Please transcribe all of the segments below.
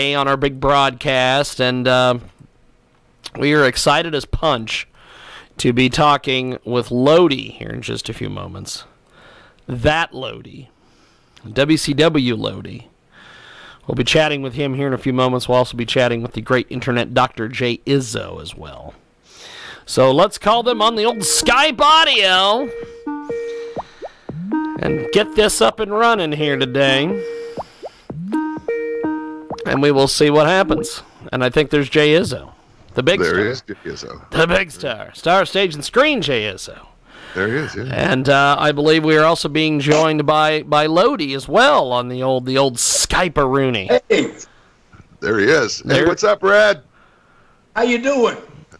today on our big broadcast, and we are excited as punch to be talking with Lodi here in just a few moments. That Lodi, WCW Lodi. We'll be chatting with him here in a few moments. We'll also be chatting with the great internet Dr. J. Izso as well. So let's call them on the old Skype audio and get this up and running here today. And we will see what happens. And I think there's Jay Izso, the big star. There is Jay Izso. The big star. Star, stage, and screen Jay Izso. There he is, yeah. And I believe we are also being joined by Lodi as well on the old Skype-a-rooney. Hey. There he is. Hey, what's up, Brad? How you doing?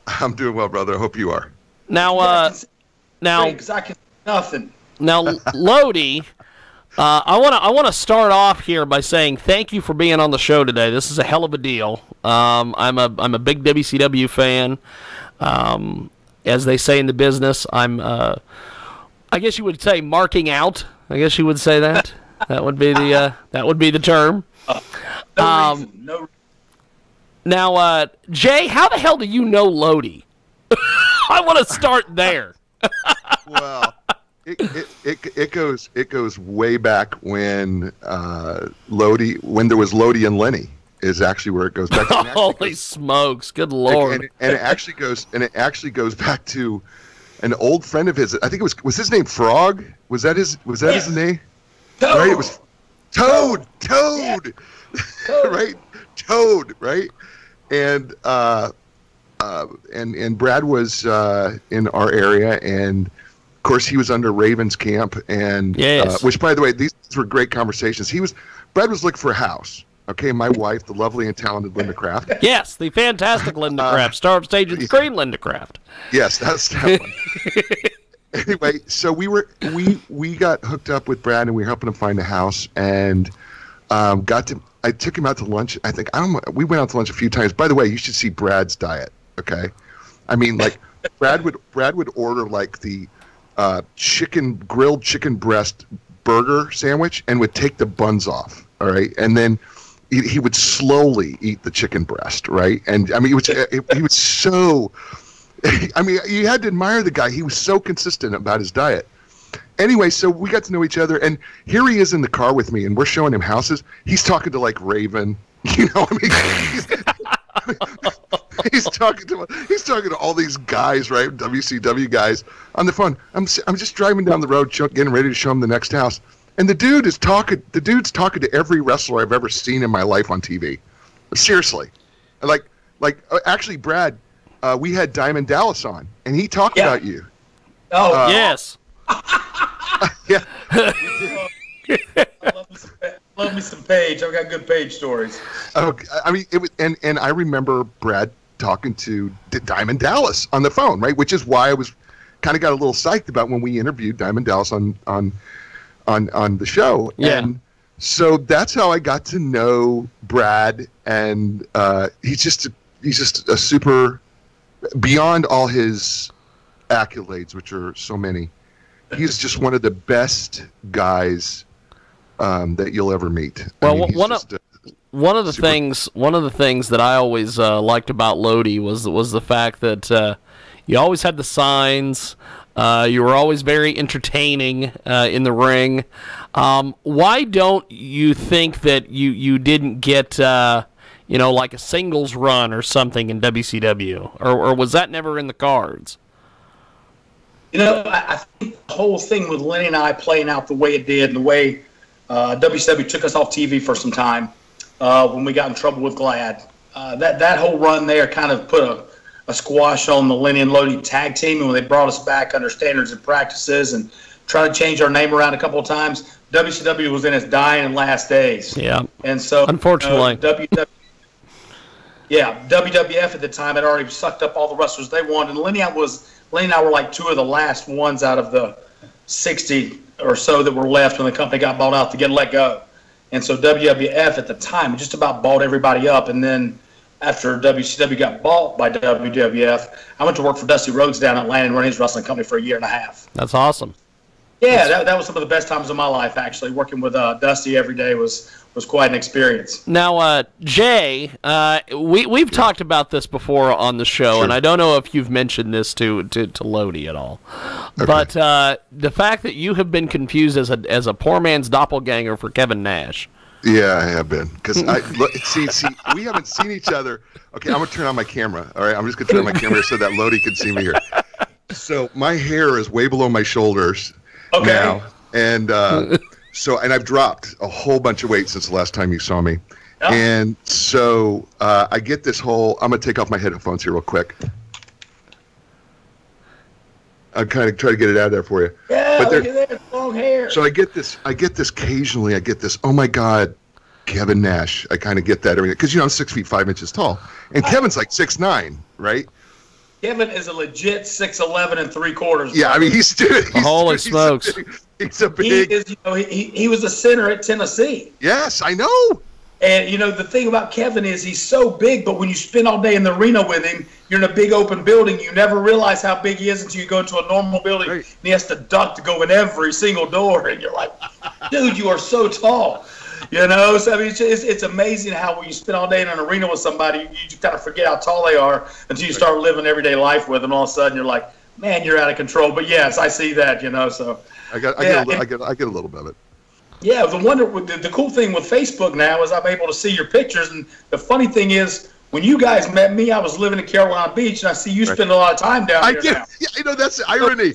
I'm doing well, brother. I hope you are. Now, because I can see nothing. Now, Lodi, I want to start off here by saying thank you for being on the show today. This is a hell of a deal. I'm a big WCW fan. As they say in the business, I guess you would say marking out. I guess you would say that. That would be the term. No reason. Now, Jay, how the hell do you know Lodi? I want to start there. Well, it goes way back when when there was Lodi and Lenny is actually where it goes back to. Holy smokes, good Lord. And it actually goes back to an old friend of his. I think it was his name Frog? Was that his name? Toad. Right? It was Toad. Yeah. Right? Toad, right? And Brad was in our area, and of course he was under Raven's camp, and yes. Which, by the way, these were great conversations. Brad was looking for a house. Okay, my wife, the lovely and talented Linda Craft. Yes, the fantastic Linda Craft, star of stage and screen Linda Craft. Yes, that's that one. Anyway, so we got hooked up with Brad, and we were helping him find a house, and I took him out to lunch. We went out to lunch a few times. By the way, you should see Brad's diet. Okay, I mean, like Brad would order like the grilled chicken breast burger sandwich and would take the buns off. All right, and then he would slowly eat the chicken breast. Right, and I mean, he was so. I mean, you had to admire the guy. He was so consistent about his diet. Anyway, so we got to know each other, and here he is in the car with me, and we're showing him houses. He's talking to like Raven, you know. I mean, he's talking to all these guys, right? WCW guys on the phone. I'm just driving down the road, getting ready to show him the next house, and the dude's talking to every wrestler I've ever seen in my life on TV. Seriously, like actually, Brad, we had Diamond Dallas on, and he talked about you. Oh yes. Yeah. I love me some Page. I've got good Page stories. Oh, I mean, it was, and I remember Brad talking to Diamond Dallas on the phone, right? Which is why I was kind of got a little psyched about when we interviewed Diamond Dallas on the show. Yeah. And so that's how I got to know Brad, and he's just a super, beyond all his accolades, which are so many. He's just one of the best guys that you'll ever meet. Well, one of the things that I always liked about Lodi was the fact that you always had the signs. You were always very entertaining in the ring. Why don't you think that you didn't get like a singles run or something in WCW, or was that never in the cards? I think the whole thing with Lenny and I playing out the way it did, and the way WCW took us off TV for some time when we got in trouble with Glad, that whole run there kind of put a squash on the Lenny and Lodi tag team, and when they brought us back under standards and practices and tried to change our name around a couple of times, WCW was in its dying and last days. Yeah. And so, unfortunately, WWF at the time had already sucked up all the wrestlers they wanted, and Lenny and I were like two of the last ones out of the 60 or so that were left when the company got bought out to get let go. And so WWF at the time just about bought everybody up. And then after WCW got bought by WWF, I went to work for Dusty Rhodes down in Atlanta and run his wrestling company for a year and a half. That's awesome. Yeah, that was some of the best times of my life, actually. Working with Dusty every day was quite an experience. Now, Jay, we've talked about this before on the show, Sure. and I don't know if you've mentioned this to Lodi at all. Okay. But the fact that you have been confused as a poor man's doppelganger for Kevin Nash. Yeah, I have been. Because see, we haven't seen each other. Okay, I'm going to turn on my camera. All right, I'm just going to turn on my camera so that Lodi can see me here. So my hair is way below my shoulders now. And and I've dropped a whole bunch of weight since the last time you saw me. Oh. And so I get this whole, I'm going to take off my headphones here real quick. I'm kind of trying to get it out of there for you. Yeah, but look at that long hair. So I get this occasionally. I get this, oh my God, Kevin Nash. I kind of get that every day. Because, I'm 6 feet 5 inches tall. And Kevin's like 6'9", right? Kevin is a legit 6'11 3/4. Yeah, I mean, holy smokes. He's a big. He was a center at Tennessee. Yes, I know. And, the thing about Kevin is he's so big, but when you spend all day in the arena with him, you're in a big open building. You never realize how big he is until you go into a normal building, right. And he has to duck to go in every single door. And you're like, dude, you are so tall. So I mean, it's amazing how when you spend all day in an arena with somebody, you just kind of forget how tall they are until you start living everyday life with them. All of a sudden, you're like, man, you're out of control. But yes, I see that. So I get a little bit of it. Yeah, the cool thing with Facebook now is I'm able to see your pictures, and the funny thing is, when you guys met me, I was living in Carolina Beach, and I see you spend a lot of time down there now. Yeah, that's the irony.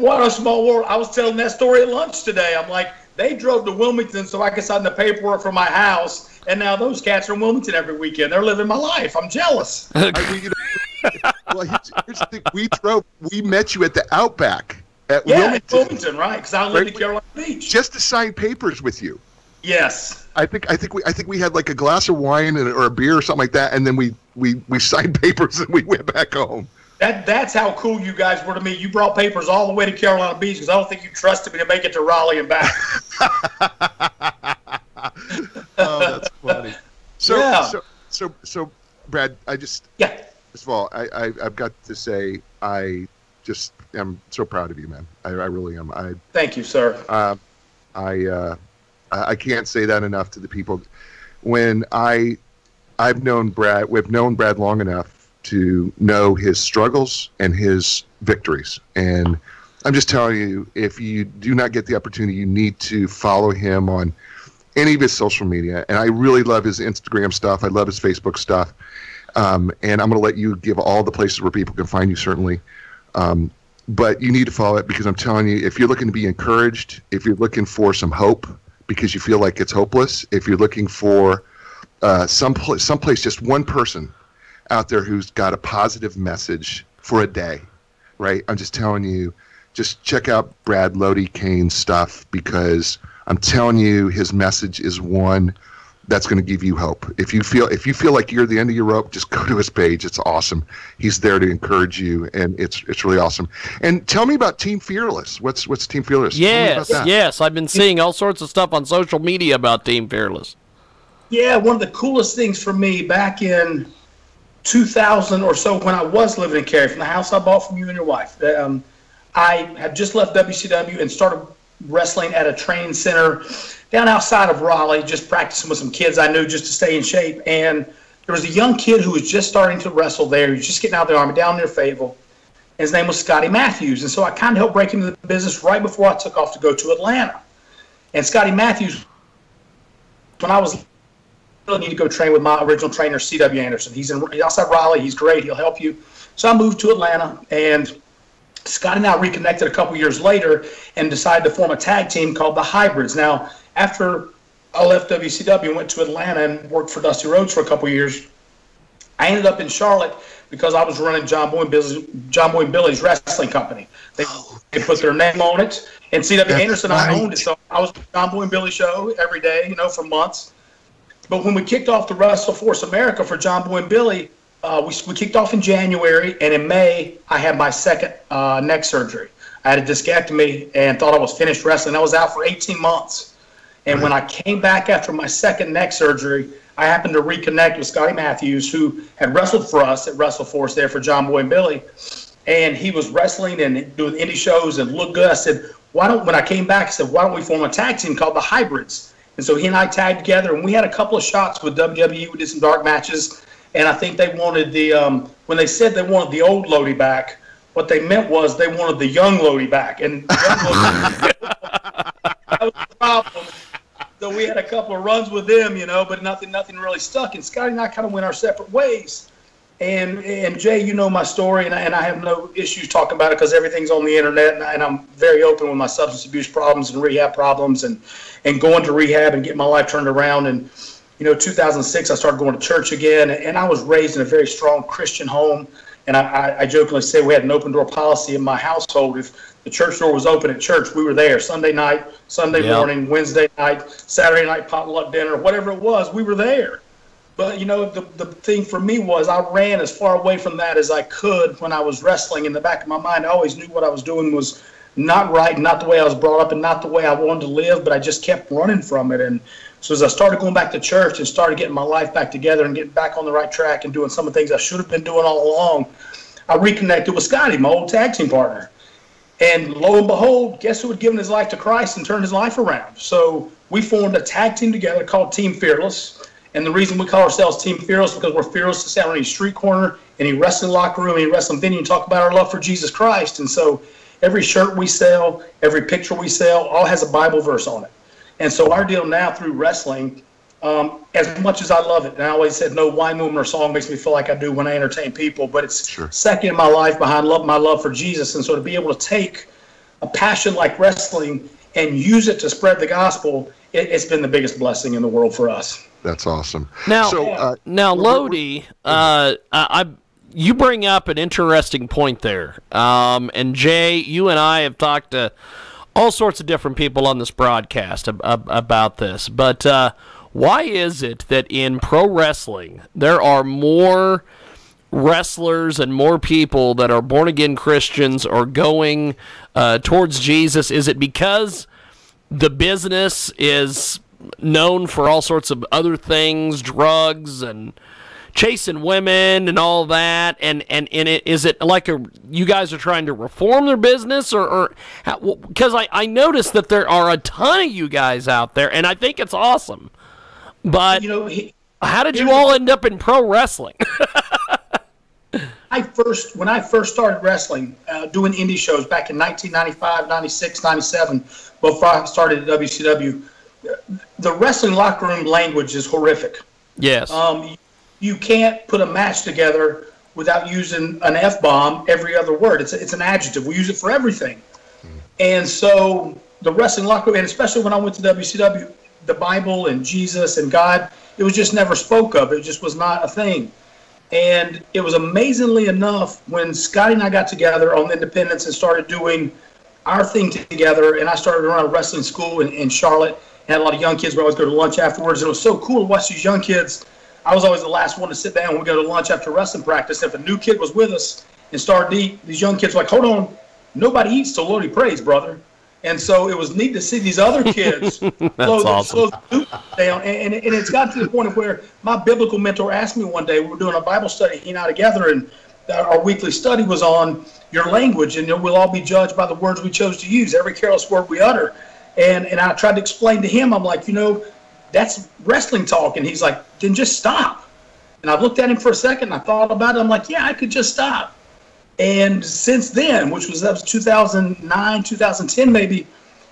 What a small world. I was telling that story at lunch today. I'm like, they drove to Wilmington so I could sign the paperwork for my house, and now those cats are in Wilmington every weekend. They're living my life. I'm jealous. Well, here's the thing. We met you at the Outback. At Wilmington, right? Because I lived in Carolina Beach. Just to sign papers with you. Yes. I think we had like a glass of wine or a beer or something like that, and then we signed papers and we went back home. That's how cool you guys were to me. You brought papers all the way to Carolina Beach because I don't think you trusted me to make it to Raleigh and back. Oh, that's funny. So Brad, first of all, I've got to say I'm so proud of you, man. I really am. Thank you, sir. I can't say that enough to the people. When we've known Brad long enough to know his struggles and his victories. And I'm just telling you, if you do not get the opportunity, you need to follow him on any of his social media. And I really love his Instagram stuff. I love his Facebook stuff. And I'm going to let you give all the places where people can find you, certainly. But you need to follow it because I'm telling you, if you're looking to be encouraged, if you're looking for some hope because you feel like it's hopeless, if you're looking for someplace, just one person out there who's got a positive message for a day, right? I'm just telling you, just check out Brad Lodi Kane's stuff because I'm telling you, his message is one that's going to give you hope. If you feel like you're at the end of your rope, just go to his page. It's awesome. He's there to encourage you, and it's really awesome. And tell me about Team Fearless. What's Team Fearless? Yes. I've been seeing all sorts of stuff on social media about Team Fearless. Yeah, one of the coolest things for me back in 2000 or so when I was living in Cary, from the house I bought from you and your wife. I had just left WCW and started wrestling at a training center down outside of Raleigh, just practicing with some kids I knew just to stay in shape. And there was a young kid who was just starting to wrestle there. He was just getting out of the Army down near Fayetteville. His name was Scotty Matthews. And so I kind of helped break him into the business right before I took off to go to Atlanta. And Scotty Matthews, when I was really need to go train with my original trainer, C.W. Anderson. He's outside Raleigh. He's great. He'll help you. So I moved to Atlanta, and Scott and I reconnected a couple years later and decided to form a tag team called the Hybrids. Now, after I left WCW and went to Atlanta and worked for Dusty Rhodes for a couple years, I ended up in Charlotte because I was running John Boy and Billy's wrestling company. They put their name on it, and C.W. Anderson and I owned it. So I was on John Boy and Billy show every day, for months. But when we kicked off the Wrestle Force America for John Boy and Billy, we kicked off in January, and in May, I had my second neck surgery. I had a discectomy and thought I was finished wrestling. I was out for 18 months. And when I came back after my second neck surgery, I happened to reconnect with Scotty Matthews, who had wrestled for us at Wrestle Force there for John Boy and Billy. And he was wrestling and doing indie shows and looked good. I said, when I came back, I said, why don't we form a tag team called the Hybrids? And so he and I tagged together, and we had a couple of shots with WWE. We did some dark matches, and I think they wanted when they said they wanted the old Lodi back, what they meant was they wanted the young Lodi back. And young Lodi, that was the problem. So we had a couple of runs with them, but nothing really stuck. And Scotty and I kind of went our separate ways. And Jay, you know my story, and I have no issues talking about it because everything's on the internet, and I'm very open with my substance abuse problems and rehab problems, and going to rehab and getting my life turned around. And 2006, I started going to church again, and I was raised in a very strong Christian home. And I jokingly say we had an open door policy in my household. If the church door was open at church, we were there. Sunday night, Sunday morning, Wednesday night, Saturday night potluck dinner, whatever it was, we were there. But, the thing for me was I ran as far away from that as I could when I was wrestling. In the back of my mind, I always knew what I was doing was not right, not the way I was brought up, and not the way I wanted to live, but I just kept running from it. And so as I started going back to church and started getting my life back together and getting back on the right track and doing some of the things I should have been doing all along, I reconnected with Scotty, my old tag team partner. And lo and behold, guess who had given his life to Christ and turned his life around? So we formed a tag team together called Team Fearless. And the reason we call ourselves Team Fearless is because we're fearless to stand on any street corner, any wrestling locker room, any wrestling venue, and talk about our love for Jesus Christ. And so every shirt we sell, every picture we sell, all has a Bible verse on it. And so our deal now through wrestling, as much as I love it, and I always said no wine movement or song makes me feel like I do when I entertain people, but it's second in my life behind my love for Jesus. And so to be able to take a passion like wrestling and use it to spread the gospel, it's been the biggest blessing in the world for us. That's awesome. Now, Lodi, you bring up an interesting point there. And Jay, you and I have talked to all sorts of different people on this broadcast about this. But why is it that in pro wrestling there are more wrestlers and more people that are born-again Christians or going towards Jesus? Is it because the business is known for all sorts of other things, drugs and chasing women and all that, and is it like you guys are trying to reform their business, or because I noticed that there are a ton of you guys out there, and I think it's awesome, but how did you all end up in pro wrestling? When I first started wrestling, doing indie shows back in 1995, 96, 97, before I started at WCW, the wrestling locker room language is horrific. Yes. You can't put a match together without using an F-bomb every other word. It's an adjective. We use it for everything. And so the wrestling locker room, and especially when I went to WCW, the Bible and Jesus and God, it was just never spoke of. It just was not a thing. And it was amazingly enough when Scotty and I got together on Independence and started doing our thing together, and I started to run a wrestling school in Charlotte. Had a lot of young kids. We always go to lunch afterwards. And it was so cool to watch these young kids. I was always the last one to sit down when we go to lunch after wrestling practice. If a new kid was with us and started to eat, these young kids were like, hold on, nobody eats till Lodi prays, brother. And so it was neat to see these other kids slow the loop down. And it's got to the point of where my biblical mentor asked me one day, we were doing a Bible study, he and I together, and our weekly study was on your language, and we'll all be judged by the words we chose to use, every careless word we utter. And I tried to explain to him, I'm like, that's wrestling talk. And he's like, then just stop. And I looked at him for a second, and I thought about it. I'm like, yeah, I could just stop. And since then, that was 2009, 2010 maybe,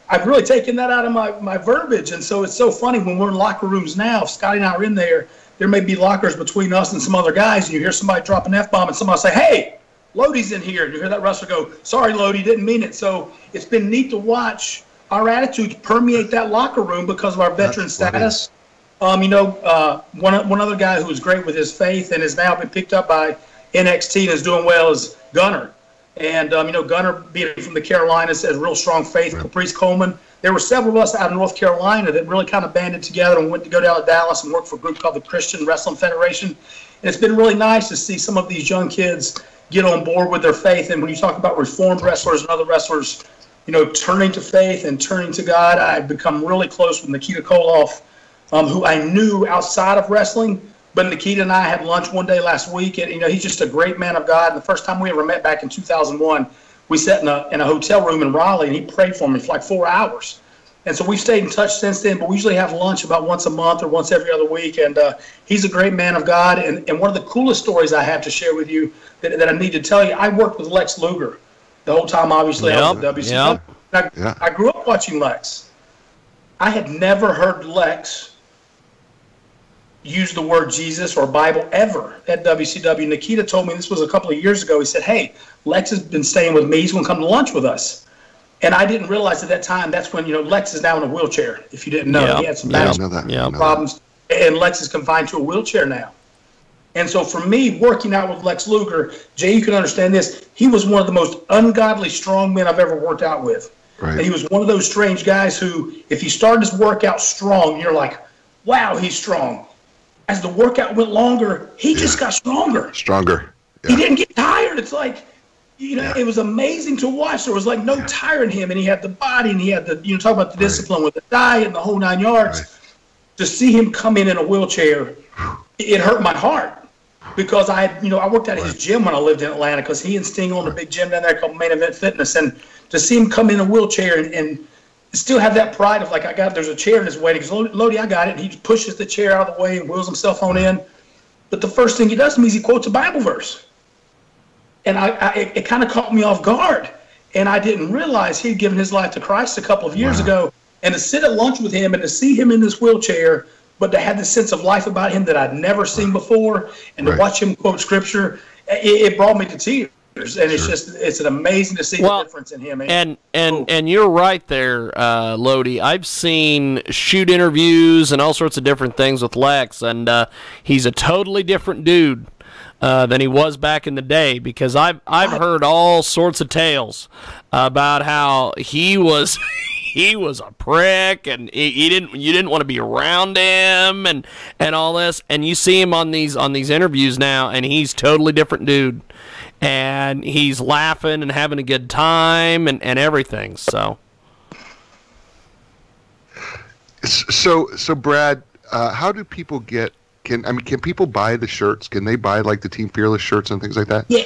I've really taken that out of my verbiage. And so it's so funny when we're in locker rooms now, if Scotty and I are in there may be lockers between us and some other guys, and you hear somebody drop an F-bomb, and somebody say, hey, Lodi's in here. And you hear that wrestler go, sorry, Lodi, didn't mean it. So it's been neat to watch our attitudes permeate that locker room because of our veteran status. One other guy who was great with his faith and has now been picked up by NXT and is doing well is Gunner. And, Gunner being from the Carolinas has real strong faith. Right. Caprice Coleman. There were several of us out of North Carolina that really kind of banded together and went to go down to Dallas and work for a group called the Christian Wrestling Federation. And it's been really nice to see some of these young kids get on board with their faith. And when you talk about reformed wrestlers and other wrestlers, turning to faith and turning to God, I've become really close with Nikita Koloff, who I knew outside of wrestling. But Nikita and I had lunch one day last week, and he's just a great man of God. And the first time we ever met back in 2001, we sat in a hotel room in Raleigh, and he prayed for me for like 4 hours. And so we've stayed in touch since then, but we usually have lunch about once a month or once every other week. And he's a great man of God. And one of the coolest stories I have to share with you that I need to tell you, I worked with Lex Luger the whole time, obviously, I was at WCW. I grew up watching Lex. I had never heard Lex use the word Jesus or Bible ever at WCW. Nikita told me, this was a couple of years ago, he said, hey, Lex has been staying with me. He's going to come to lunch with us. And I didn't realize at that time, that's when, Lex is now in a wheelchair, if you didn't know. He had some problems, and Lex is confined to a wheelchair now. And so for me, working out with Lex Luger, Jay, you can understand this, he was one of the most ungodly strong men I've ever worked out with. Right. And he was one of those strange guys who, if he started his workout strong, you're like, wow, he's strong. As the workout went longer, he just got stronger. Stronger. Yeah. He didn't get tired. It's like, it was amazing to watch. There was like no tiring him, and he had the body, and he had the, talk about the discipline with the diet and the whole 9 yards. Right. To see him come in a wheelchair, it hurt my heart. Because I worked at his gym when I lived in Atlanta, because he and Sting owned a big gym down there called Main Event Fitness, and to see him come in a wheelchair and still have that pride of like, there's a chair in his way, because Lodi, I got it, and he pushes the chair out of the way and wheels himself on in. But the first thing he does to me is he quotes a Bible verse, and it kind of caught me off guard, and I didn't realize he'd given his life to Christ a couple of years ago, and to sit at lunch with him and to see him in this wheelchair, but to have this sense of life about him that I'd never seen before, and to watch him quote scripture, it brought me to tears. And it's an amazing to see the difference in him. And you're right there, Lodi. I've seen shoot interviews and all sorts of different things with Lex, and he's a totally different dude than he was back in the day, because I've heard all sorts of tales about how he was a prick, and you didn't want to be around him, and all this. And you see him on these interviews now, and he's totally different dude, and he's laughing and having a good time and everything. So Brad, how do people get? Can people buy the shirts? Can they buy like the Team Fearless shirts and things like that? Yeah.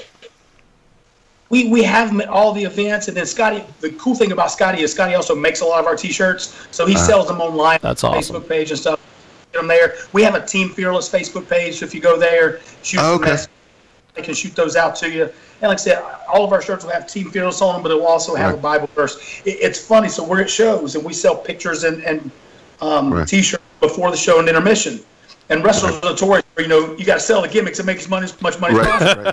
We have them at all the events, and then Scotty, the cool thing about Scotty is Scotty also makes a lot of our T-shirts, so he sells them online. That's awesome. Facebook page and stuff. Get them there. We have a Team Fearless Facebook page, so if you go there, they can shoot those out to you. And like I said, all of our shirts will have Team Fearless on them, but it will also have a Bible verse. It's funny, so we're at shows, and we sell pictures and T-shirts before the show and intermission. And wrestlers are notorious for, you got to sell the gimmicks and make as much money as possible.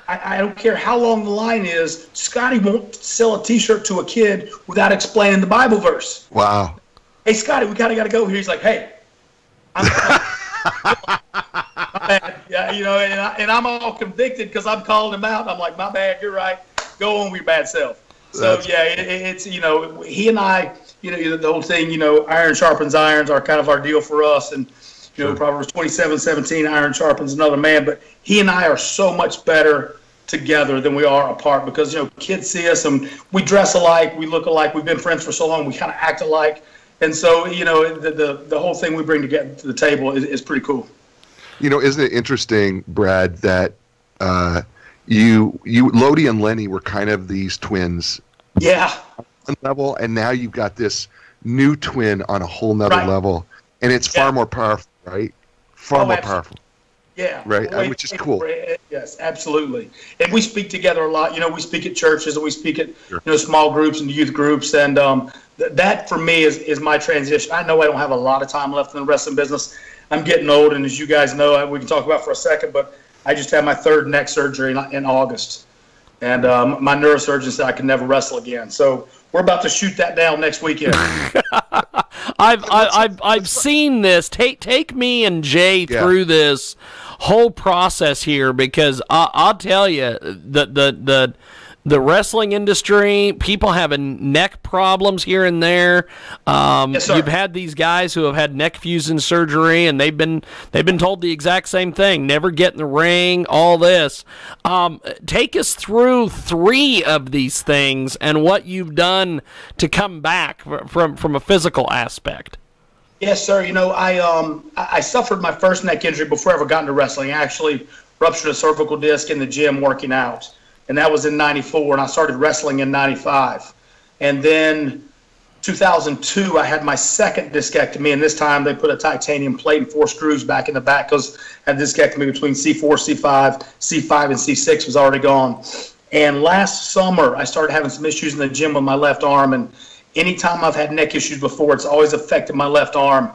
I don't care how long the line is, Scotty won't sell a T-shirt to a kid without explaining the Bible verse. Wow. Hey, Scotty, we kind of got to go here. He's like, hey, I'm my bad. Yeah, and I'm all convicted because I'm calling him out. I'm like, my bad, you're right. Go on with your bad self. So, it's, he and I, the whole thing, iron sharpens irons are kind of our deal for us. And, Proverbs 27:17, iron sharpens another man. But he and I are so much better together than we are apart, because, kids see us and we dress alike, we look alike, we've been friends for so long, we kind of act alike. And so, the whole thing we bring together to the table is pretty cool. Isn't it interesting, Brad, that you Lodi and Lenny were kind of these twins. Yeah. On level, and now you've got this new twin on a whole nother level, and it's far more powerful, right? Far more powerful. Yeah. Right, which is cool. Yes, absolutely. And we speak together a lot. We speak at churches, and we speak at small groups and youth groups, and that for me is my transition. I know I don't have a lot of time left in the wrestling business. I'm getting old, and as you guys know, we can talk about for a second, but I just had my third neck surgery in August, and my neurosurgeon said I could never wrestle again. So we're about to shoot that down next weekend. I've seen this. Take me and Jay through this whole process here, because I'll tell you, the wrestling industry, people having neck problems here and there. Yes, sir. You've had these guys who have had neck fusion surgery, and they've been told the exact same thing: never get in the ring. All this. Take us through 3 of these things and what you've done to come back from a physical aspect. Yes, sir. I suffered my first neck injury before I ever got into wrestling. I actually ruptured a cervical disc in the gym working out. and that was in 94, and I started wrestling in 95. And then 2002, I had my second discectomy, and this time they put a titanium plate and 4 screws back in the back because I had discectomy between C4, C5, C5, and C6 was already gone. And last summer, I started having some issues in the gym with my left arm, and anytime I've had neck issues before, it's always affected my left arm.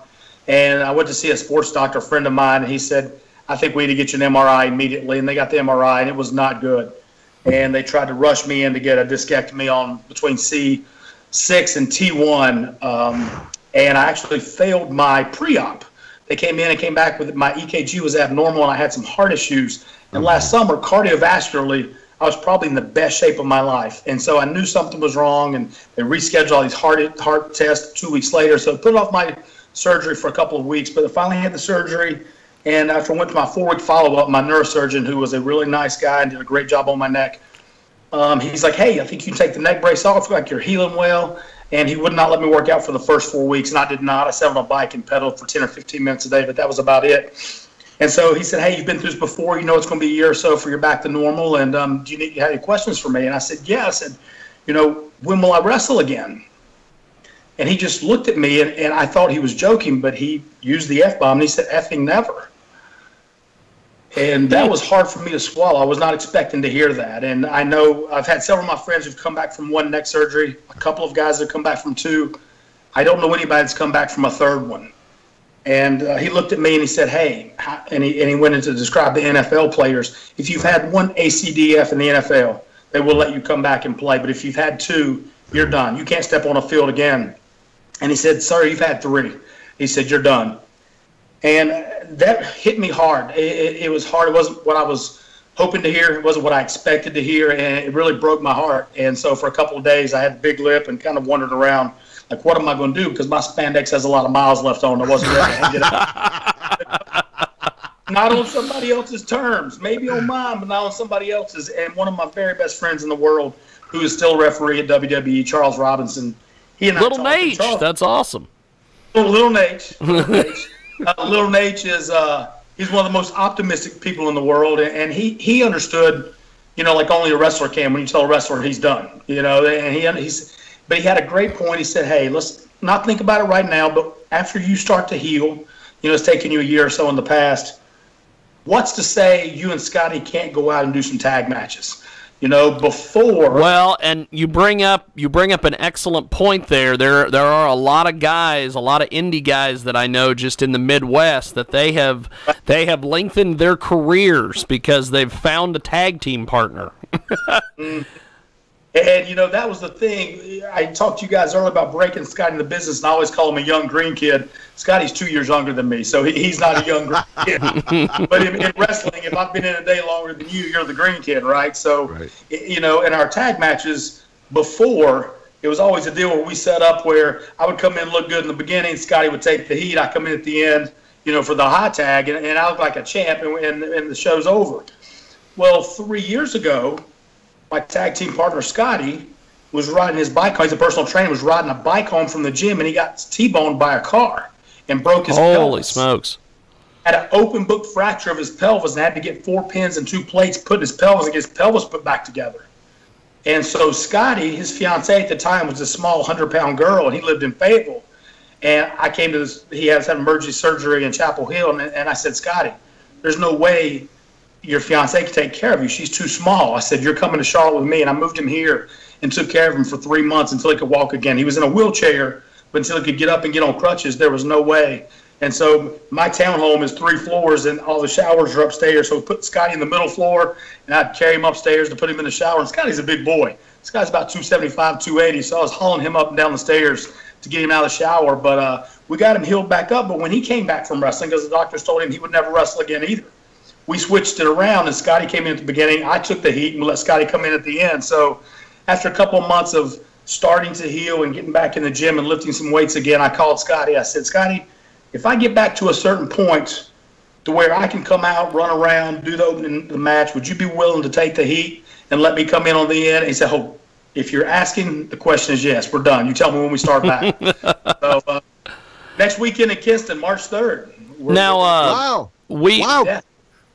And I went to see a sports doctor, a friend of mine, and he said, I think we need to get you an MRI immediately. And they got the MRI, and it was not good. And they tried to rush me in to get a discectomy on between C6 and T1, and I actually failed my pre-op. They came in and came back with my EKG was abnormal, and I had some heart issues. And last summer, cardiovascularly, I was probably in the best shape of my life. And so I knew something was wrong, and they rescheduled all these heart tests 2 weeks later. So I put off my surgery for a couple of weeks, but I finally had the surgery. And after I went to my 4-week follow-up, my neurosurgeon, who was a really nice guy and did a great job on my neck, he's like, hey, I think you can take the neck brace off, like you're healing well. And he would not let me work out for the first 4 weeks, and I did not. I sat on a bike and pedaled for 10 or 15 minutes a day, but that was about it. And so he said, hey, you've been through this before. You know it's going to be a year or so for you're back to normal, and do you have any questions for me? And I said, yeah. I said, when will I wrestle again? And he just looked at me, and I thought he was joking, but he used the F-bomb, and he said, effing never. And that was hard for me to swallow. I was not expecting to hear that. And I know I've had several of my friends who've come back from 1 neck surgery, a couple of guys that have come back from 2. I don't know anybody that's come back from a 3rd one. And he looked at me and he said, hey, and he went into to describe the NFL players. If you've had 1 ACDF in the NFL, they will let you come back and play. But if you've had 2, you're done. You can't step on a field again. And he said, sir, you've had 3. He said, you're done. And that hit me hard. It was hard. It wasn't what I was hoping to hear. It wasn't what I expected to hear, and it really broke my heart. And so for a couple of days, I had a big lip and kind of wandered around, like, what am I going to do? Because my spandex has a lot of miles left on. I wasn't ready to hang it up. Not on somebody else's terms. Maybe on mine, but not on somebody else's. And one of my very best friends in the world, who is still a referee at WWE, Charles Robinson. He and I Little Nate. That's awesome. Little Nate. Little Nate is he's one of the most optimistic people in the world, and he understood, like only a wrestler can. When you tell a wrestler he's done, and but he had a great point. He said, hey, let's not think about it right now, but after you start to heal, it's taken you a year or so in the past. What's to say you and Scotty can't go out and do some tag matches? Before. Well, and you bring up an excellent point there. There are a lot of guys, a lot of indie guys that I know just in the Midwest that they have lengthened their careers because they've found a tag team partner. And, that was the thing. I talked to you guys earlier about breaking Scotty in the business, and I always call him a young green kid. Scotty's 2 years younger than me, so he's not a young green kid. But in wrestling, if I've been in a day longer than you, you're the green kid, right? So, right. In our tag matches before, it was always a deal where we set up where I would come in and look good in the beginning, Scotty would take the heat, I come in at the end, for the high tag, and I look like a champ, and the show's over. Well, 3 years ago, my tag team partner, Scotty, was riding his bike home. He's a personal trainer, was riding a bike home from the gym, and he got T-boned by a car and broke his pelvis. Holy smokes. Had an open book fracture of his pelvis and had to get 4 pins and 2 plates put in his pelvis and get his pelvis put back together. And so Scotty, his fiancée at the time, was a small 100-pound girl, and he lived in Fayetteville. And I came to this, he has had emergency surgery in Chapel Hill, and I said, Scotty, there's no way your fiancée can take care of you. She's too small. I said, you're coming to Charlotte with me. And I moved him here and took care of him for 3 months until he could walk again. He was in a wheelchair, but until he could get up and get on crutches, there was no way. And so my townhome is 3 floors, and all the showers are upstairs. So we put Scotty in the middle floor, and I'd carry him upstairs to put him in the shower. And Scotty's a big boy. This guy's about 275, 280. So I was hauling him up and down the stairs to get him out of the shower. But we got him healed back up. But when he came back from wrestling, because the doctors told him he would never wrestle again either, we switched it around, and Scotty came in at the beginning. I took the heat and let Scotty come in at the end. So after a couple of months of starting to heal and getting back in the gym and lifting some weights again, I called Scotty. I said, Scotty, if I get back to a certain point to where I can come out, run around, do the opening of the match, would you be willing to take the heat and let me come in on the end? And he said, oh, if you're asking, the question is yes. We're done. You tell me when we start back. So next weekend in Kinston, March 3rd. Wow. Yeah.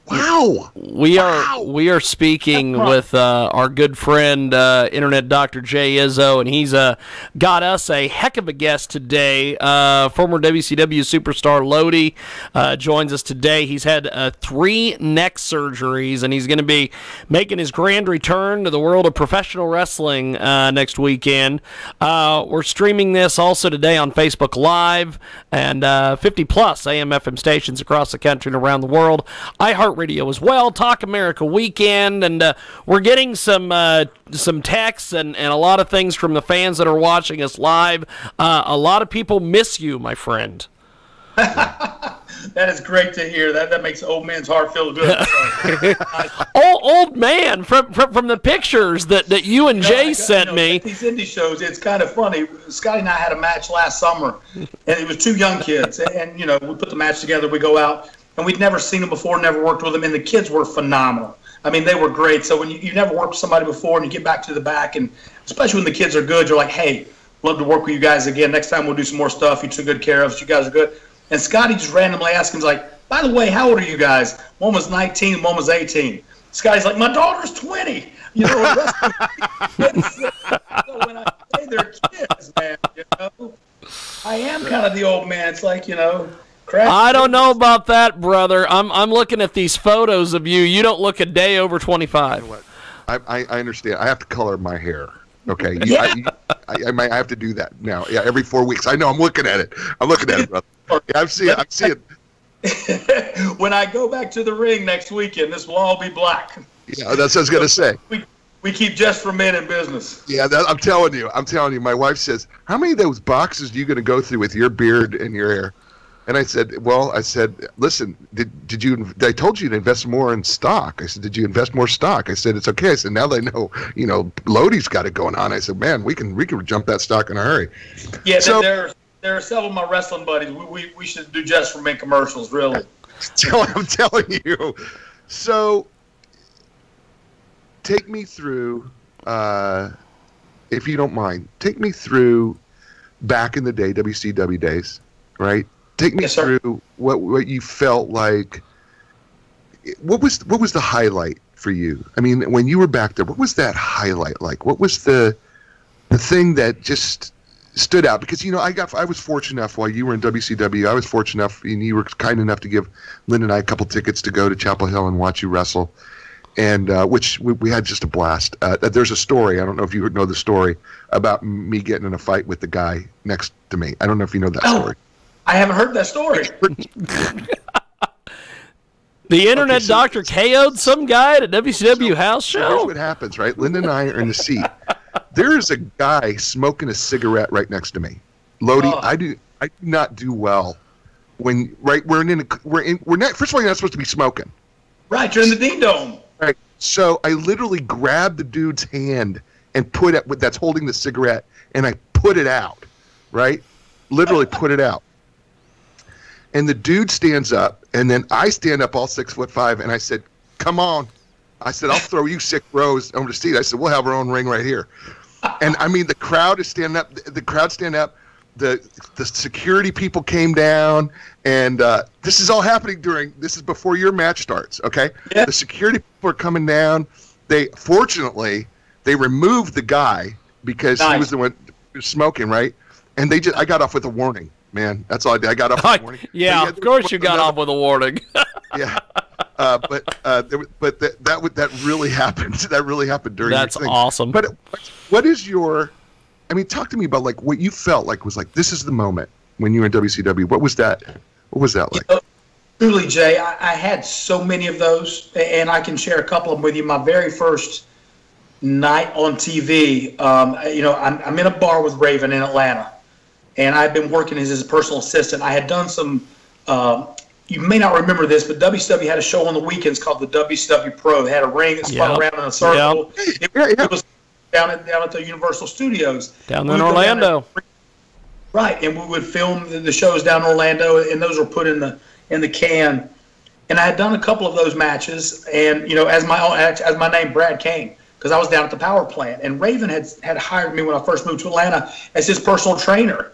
Wow. We are speaking with our good friend, Internet Dr. J. Izso, and he's got us a heck of a guest today. Former WCW superstar Lodi joins us today. He's had 3 neck surgeries, and he's going to be making his grand return to the world of professional wrestling next weekend. We're streaming this also today on Facebook Live and 50-plus AM/FM stations across the country and around the world. iHeartRadio as well, Talk America Weekend, and we're getting some texts and a lot of things from the fans that are watching us live. A lot of people miss you, my friend. That is great to hear. That makes the old man's heart feel good. Old man, from the pictures that you and Jay sent me. These indie shows, it's kind of funny. Scotty and I had a match last summer, and it was 2 young kids. And we put the match together, we go out, and we'd never seen them before, never worked with them, and the kids were phenomenal. I mean, they were great. So when you never worked with somebody before and you get back to the back, and especially when the kids are good, you're like, hey, love to work with you guys again. Next time we'll do some more stuff. You took good care of us. You guys are good. And Scotty just randomly asked him, he's like, by the way, how old are you guys? One was 19, one was 18. Scotty's like, my daughter's 20. So when I say they're kids, man, I am kind of the old man. It's like, I don't know about that, brother. I'm looking at these photos of you. You don't look a day over 25. You know what? I understand. I have to color my hair. Okay. I have to do that now. Yeah, every 4 weeks. I know. I'm looking at it. Brother. Yeah, I'm seeing it. When I go back to the ring next weekend, this will all be black. Yeah, that's what I was gonna say. We keep just for men in business. Yeah, I'm telling you. My wife says, how many of those boxes are you going to go through with your beard and your hair? And I said, listen, I told you to invest more in stock. I said, did you invest more stock? I said, it's okay. I said, now they know, Lodi's got it going on. I said, man, we can jump that stock in a hurry. Yeah, so, there are several of my wrestling buddies. We should do just for men commercials, really. I'm telling you. So take me through, if you don't mind, take me through back in the day, WCW days, right? Take me through what you felt like. What was the highlight for you? I mean, when you were back there, what was that highlight like? What was the thing that just stood out? Because I was fortunate enough while you were in WCW. I was fortunate enough, and you were kind enough to give Lynn and I a couple tickets to go to Chapel Hill and watch you wrestle, and which we had just a blast. There's a story. I don't know if you know the story about me getting in a fight with the guy next to me. I don't know if you know that story. I haven't heard that story. The Internet Doctor KO'd some guy at a WCW house show? Here's what happens, right? Linda and I are in the seat. There is a guy smoking a cigarette right next to me. Lodi, I do not do well when first of all, you're not supposed to be smoking. Right, you're in the ding dome. Right. So I literally grabbed the dude's hand and put it that's holding the cigarette, and I put it out. Right? Literally put it out. And the dude stands up, and then I stand up all 6'5", and I said, come on. I said, I'll throw you 6 rows over the seat. I said, we'll have our own ring right here. And I mean, the crowd is standing up. The crowd stand up. The security people came down, and this is all happening this is before your match starts, okay? Yeah. The security people are coming down. Fortunately, they removed the guy because he was the one smoking, right? And I got off with a warning. Man, that's all I did. I got off with a warning. Yeah, of course you got off with a warning. Yeah, that really happened. That really happened during. That's your thing. Awesome. But what is your? I mean, talk to me about like what you felt like was like. This is the moment when you were in WCW. What was that? What was that like? Truly, Jay, I had so many of those, and I can share a couple of them with you. My very first night on TV, I'm in a bar with Raven in Atlanta. And I've been working as his personal assistant. I had done some, you may not remember this, but WCW had a show on the weekends called the WCW Pro. They had a ring that spun around in a circle. Yep. It was down at the Universal Studios. Down in Orlando. Right, and we would film the shows down in Orlando, and those were put in the can. And I had done a couple of those matches, and as my name, Brad Kane, because I was down at the power plant. And Raven had hired me when I first moved to Atlanta as his personal trainer.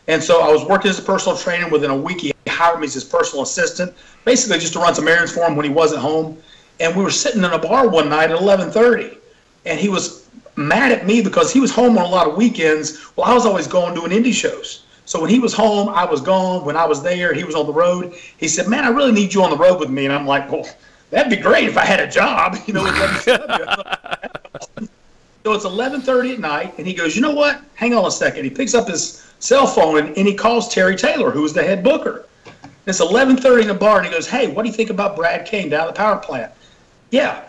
And so I was working as a personal trainer. Within a week, he hired me as his personal assistant, basically just to run some errands for him when he wasn't home. And we were sitting in a bar one night at 11:30, and he was mad at me because he was home on a lot of weekends. Well, I was always going doing indie shows. So when he was home, I was gone. When I was there, he was on the road. He said, "Man, I really need you on the road with me." And I'm like, "Well, that'd be great if I had a job, with WCW." So it's 11:30 at night, and he goes, "You know what? Hang on a second." He picks up his cell phone, and he calls Terry Taylor, who was the head booker. It's 11:30 in the bar, and he goes, "Hey, what do you think about Brad Kane down at the power plant?" Yeah,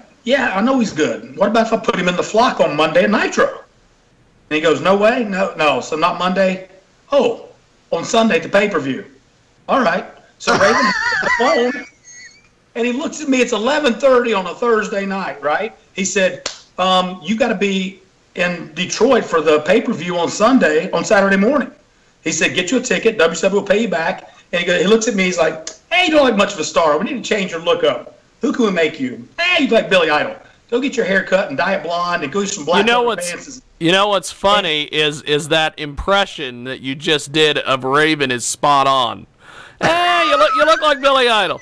I know he's good. What about if I put him in the flock on Monday at Nitro? And he goes, "No way, no. So not Monday? Oh, on Sunday at the pay-per-view." All right. So Raven hits the phone, and he looks at me. It's 11:30 on a Thursday night, right? He said, "You got to be in Detroit for the pay-per-view on Saturday morning." He said, "Get you a ticket. WCW will pay you back." And he looks at me. He's like, "Hey, you don't look much of a star. We need to change your look up. Who can we make you? Hey, you like Billy Idol. Go get your hair cut and dye it blonde and go get some black pants." You know what's funny is that impression that you just did of Raven is spot on. Hey, you look like Billy Idol.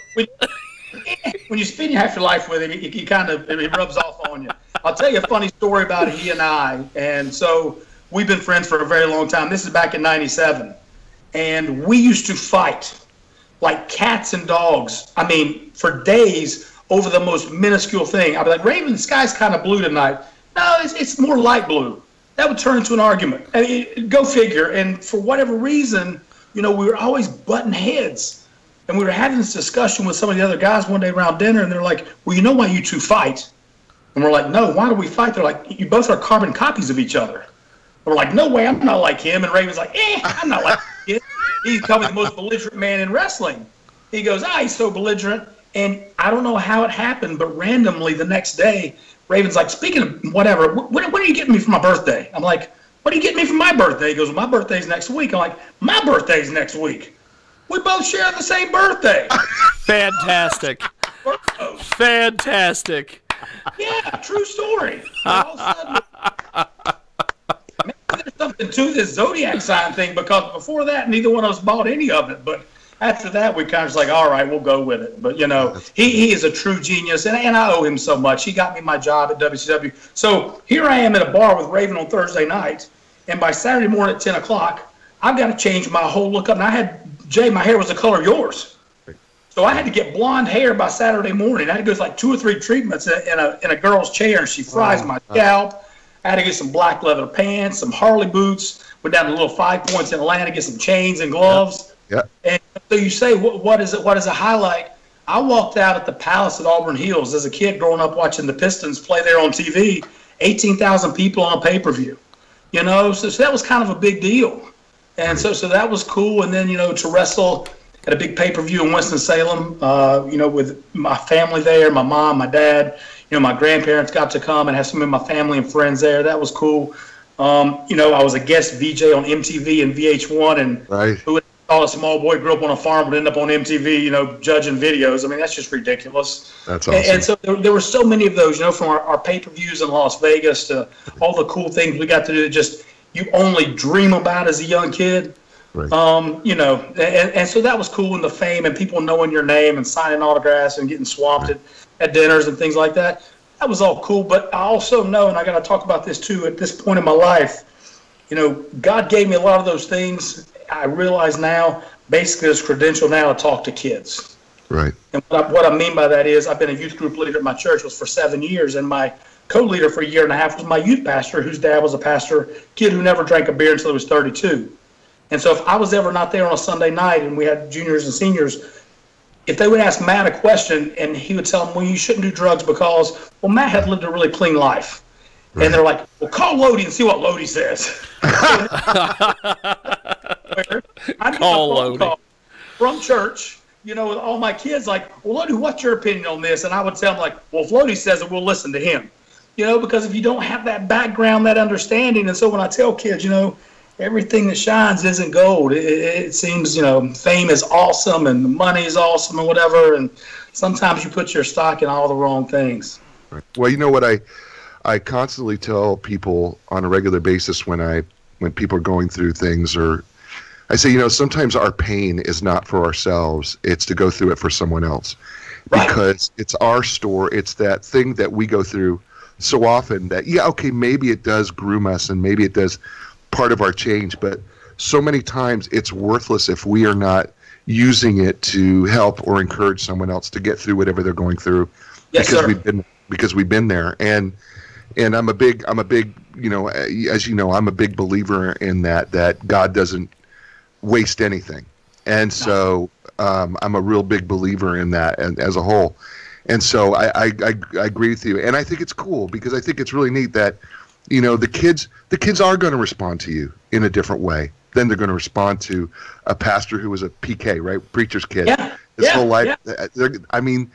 When you spend half your life with him, he kind of it rubs off on you. I'll tell you a funny story about he and I. And so we've been friends for a very long time. This is back in '97, and we used to fight like cats and dogs. I mean, for days over the most minuscule thing. I'd be like, "Raven, the sky's kind of blue tonight." "No, it's more light blue." That would turn into an argument. I mean, go figure. And for whatever reason, we were always butting heads. And we were having this discussion with some of the other guys one day around dinner, and they're like, "Well, you know why you two fight?" And we're like, "No, why do we fight?" They're like, "You both are carbon copies of each other." And we're like, "No way, I'm not like him." And Raven's like, "I'm not like him. He's probably the most belligerent man in wrestling." He goes, "He's so belligerent." And I don't know how it happened, but randomly the next day, Raven's like, "Speaking of whatever, what are you getting me for my birthday?" I'm like, "What are you getting me for my birthday?" He goes, "Well, my birthday's next week." I'm like, "My birthday's next week. We both share the same birthday." Fantastic. Fantastic. Yeah, true story. All of a sudden, maybe there's something to this zodiac sign thing, because before that, neither one of us bought any of it. But after that, we kind of just like, all right, we'll go with it. But, he is a true genius, and I owe him so much. He got me my job at WCW. So here I am at a bar with Raven on Thursday night, and by Saturday morning at 10 o'clock, I've got to change my whole look up. And I had, Jay, my hair was the color of yours. So I had to get blonde hair by Saturday morning. I had to go through like 2 or 3 treatments in a girl's chair, and she fries my scalp. I had to get some black leather pants, some Harley boots. Went down to little 5 Points in Atlanta, get some chains and gloves. Yeah. And so you say, what is it? What is a highlight? I walked out at the Palace at Auburn Hills as a kid growing up watching the Pistons play there on TV. 18,000 people on a pay-per-view. So that was kind of a big deal. And so that was cool. And then, to wrestle at a big pay-per-view in Winston-Salem, with my family there, my mom, my dad, my grandparents got to come and have some of my family and friends there. That was cool. I was a guest VJ on MTV and VH1, and who would call a small boy, grew up on a farm, would end up on MTV, judging videos. I mean, that's just ridiculous. That's awesome. And so there were so many of those, from our pay-per-views in Las Vegas to all the cool things we got to do that just you only dream about as a young kid. Right. And so that was cool, in the fame and people knowing your name and signing autographs and getting swamped at dinners and things like that. That was all cool. But I also know, and I got to talk about this too, at this point in my life, God gave me a lot of those things. I realize now, basically, this credential now to talk to kids. Right. And what I mean by that is, I've been a youth group leader at my church was for 7 years, and my co-leader for a year and a half was my youth pastor, whose dad was a pastor, kid who never drank a beer until he was 32. And so if I was ever not there on a Sunday night and we had juniors and seniors, if they would ask Matt a question and he would tell them, well, you shouldn't do drugs because, well, Matt had lived a really clean life. Right. And they're like, well, call Lodi and see what Lodi says. Call Lodi. From church, with all my kids, like, well, Lodi, what's your opinion on this? And I would tell them, like, well, if Lodi says it, we'll listen to him. Because if you don't have that background, that understanding, and so when I tell kids, everything that shines isn't gold. It seems, fame is awesome and the money is awesome and whatever, and sometimes you put your stock in all the wrong things. Right. Well, you know what I constantly tell people on a regular basis when people are going through things or I say, sometimes our pain is not for ourselves. It's to go through it for someone else. Right. Because it's our store. It's that thing that we go through so often that, maybe it does groom us and maybe it does part of our change. But so many times it's worthless if we are not using it to help or encourage someone else to get through whatever they're going through. Yes, sir. Because we've been there. And I'm a big, as you know, I'm a big believer in that God doesn't waste anything. And so I'm a real big believer in that, and as a whole. And so I agree with you. And I think it's cool because I think it's really neat that, the kids are going to respond to you in a different way than they're going to respond to a pastor who was a PK, right? Preacher's kid. Yeah. His whole life. Yeah. I mean,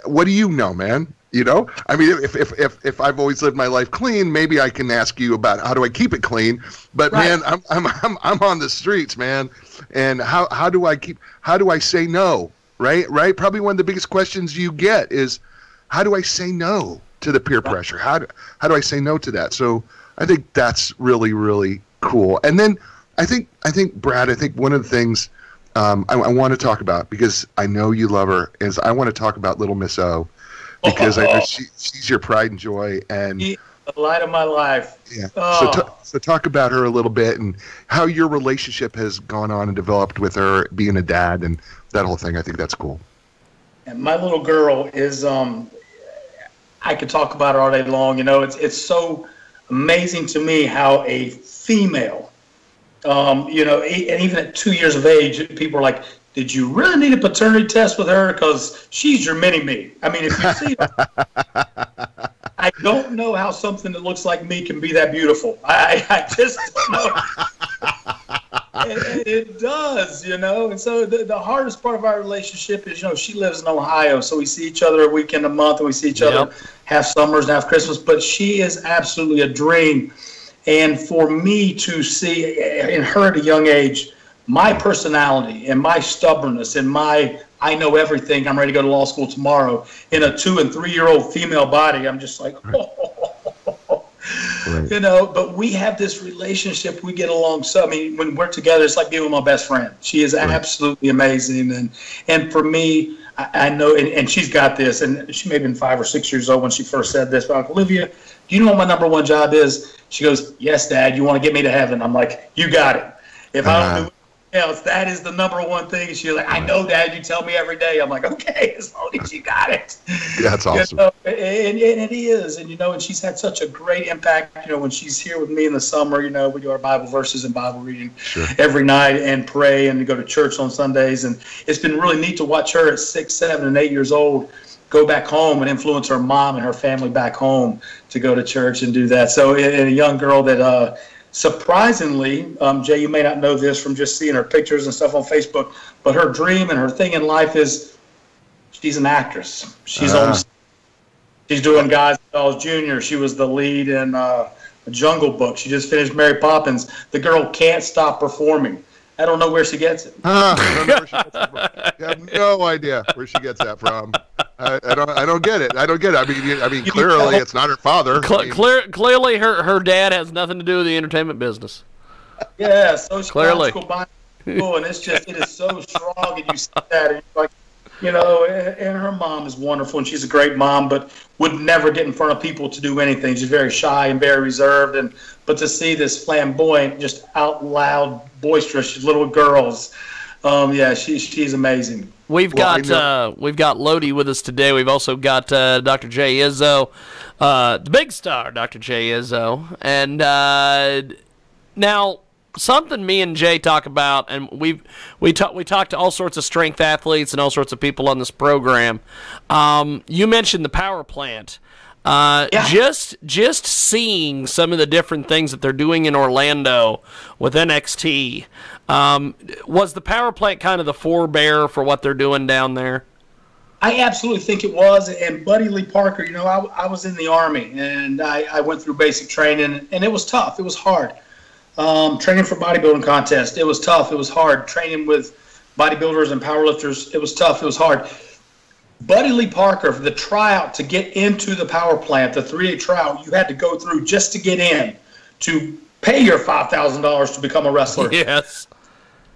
what do you know, man? I mean, if I've always lived my life clean, maybe I can ask you about how do I keep it clean. But right. Man, I'm on the streets, man. And how do I say no? Right. Probably one of the biggest questions you get is, how do I say no to the peer pressure? How do I say no to that? So I think that's really, really cool. And then I think Brad, one of the things I want to talk about, because I know you love her, is I want to talk about Little Miss O. Because I know she's your pride and joy, and the light of my life. Yeah. So talk about her a little bit and how your relationship has gone on and developed with her, being a dad, and that whole thing. I think that's cool. And my little girl is, I could talk about her all day long. It's so amazing to me how a female, and even at 2 years of age, people are like, did you really need a paternity test with her? Because she's your mini-me. I mean, if you see her, I don't know how something that looks like me can be that beautiful. I just don't know. It does, And so the hardest part of our relationship is, she lives in Ohio, so we see each other a weekend a month, and we see each other half summers and half Christmas. But she is absolutely a dream. And for me to see in her at a young age, my personality and my stubbornness and I know everything, I'm ready to go to law school tomorrow, in a 2 and 3 year old female body, I'm just like, Right. But we have this relationship, we get along. So, I mean, when we're together, it's like being with my best friend. She is absolutely amazing. And for me, I know, and she's got this, and she may have been 5 or 6 years old when she first said this, but I'm like, Olivia, do you know what my number one job is? She goes, yes, Dad, you want to get me to heaven? I'm like, you got it. If I don't do else, that is the number one thing. She's like, I know, Dad, you tell me every day. I'm like, okay, as long as you got it. That's awesome. And it is. And, and she's had such a great impact, when she's here with me in the summer, we do our Bible verses and Bible reading every night and pray and go to church on Sundays. And it's been really neat to watch her at 6, 7, and 8 years old go back home and influence her mom and her family back home to go to church and do that. So, and a young girl that, surprisingly, Jay, you may not know this from just seeing her pictures and stuff on Facebook, but her dream and her thing in life is she's an actress. She's doing Guys and Dolls Jr. She was the lead in Jungle Book. She just finished Mary Poppins. The girl can't stop performing. I don't know where she gets it. I don't know where she gets it from. I have no idea where she gets that from. I don't get it. I don't get it. I mean, clearly it's not her father. Clearly, her dad has nothing to do with the entertainment business. Yeah, so she's clearly school, and it is so strong, and you see that, and you're like, and her mom is wonderful, and she's a great mom, but would never get in front of people to do anything. She's very shy and very reserved, but to see this flamboyant, just out loud, boisterous little girls, she's amazing. We've got Lodi with us today. We've also got Dr. J. Izso, the big star, Dr. J. Izso, and now something me and Jay talk about, and we talk to all sorts of strength athletes and all sorts of people on this program. You mentioned the power plant. Just seeing some of the different things that they're doing in Orlando with NXT. Was the power plant kind of the forebearer for what they're doing down there? I absolutely think it was. And Buddy Lee Parker, I was in the Army, and I went through basic training, and it was tough. It was hard. Training for bodybuilding contests, it was tough. It was hard. Training with bodybuilders and powerlifters, it was tough. It was hard. Buddy Lee Parker, for the tryout to get into the power plant, the 3-day tryout, you had to go through just to get in, to pay your $5,000 to become a wrestler. Yes.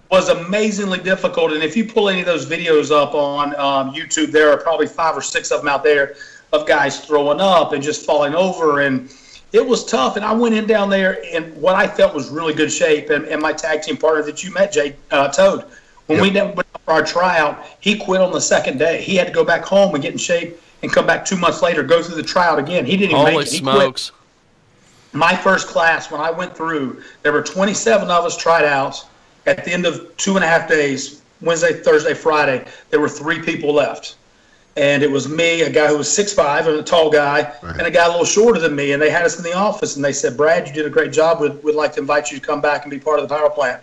was amazingly difficult. And if you pull any of those videos up on YouTube, there are probably 5 or 6 of them out there of guys throwing up and just falling over. And it was tough. And I went in down there in what I felt was really good shape. And my tag team partner that you met, Jay Toad, when we went for our tryout, he quit on the second day. He had to go back home and get in shape and come back 2 months later, go through the tryout again. He didn't even make it. He smokes. Quit. My first class, when I went through, there were 27 of us tried out. At the end of 2.5 days, Wednesday, Thursday, Friday, there were 3 people left. And it was me, a guy who was 6'5", and a tall guy, and a guy a little shorter than me. And they had us in the office, and they said, Brad, you did a great job. We'd like to invite you to come back and be part of the power plant.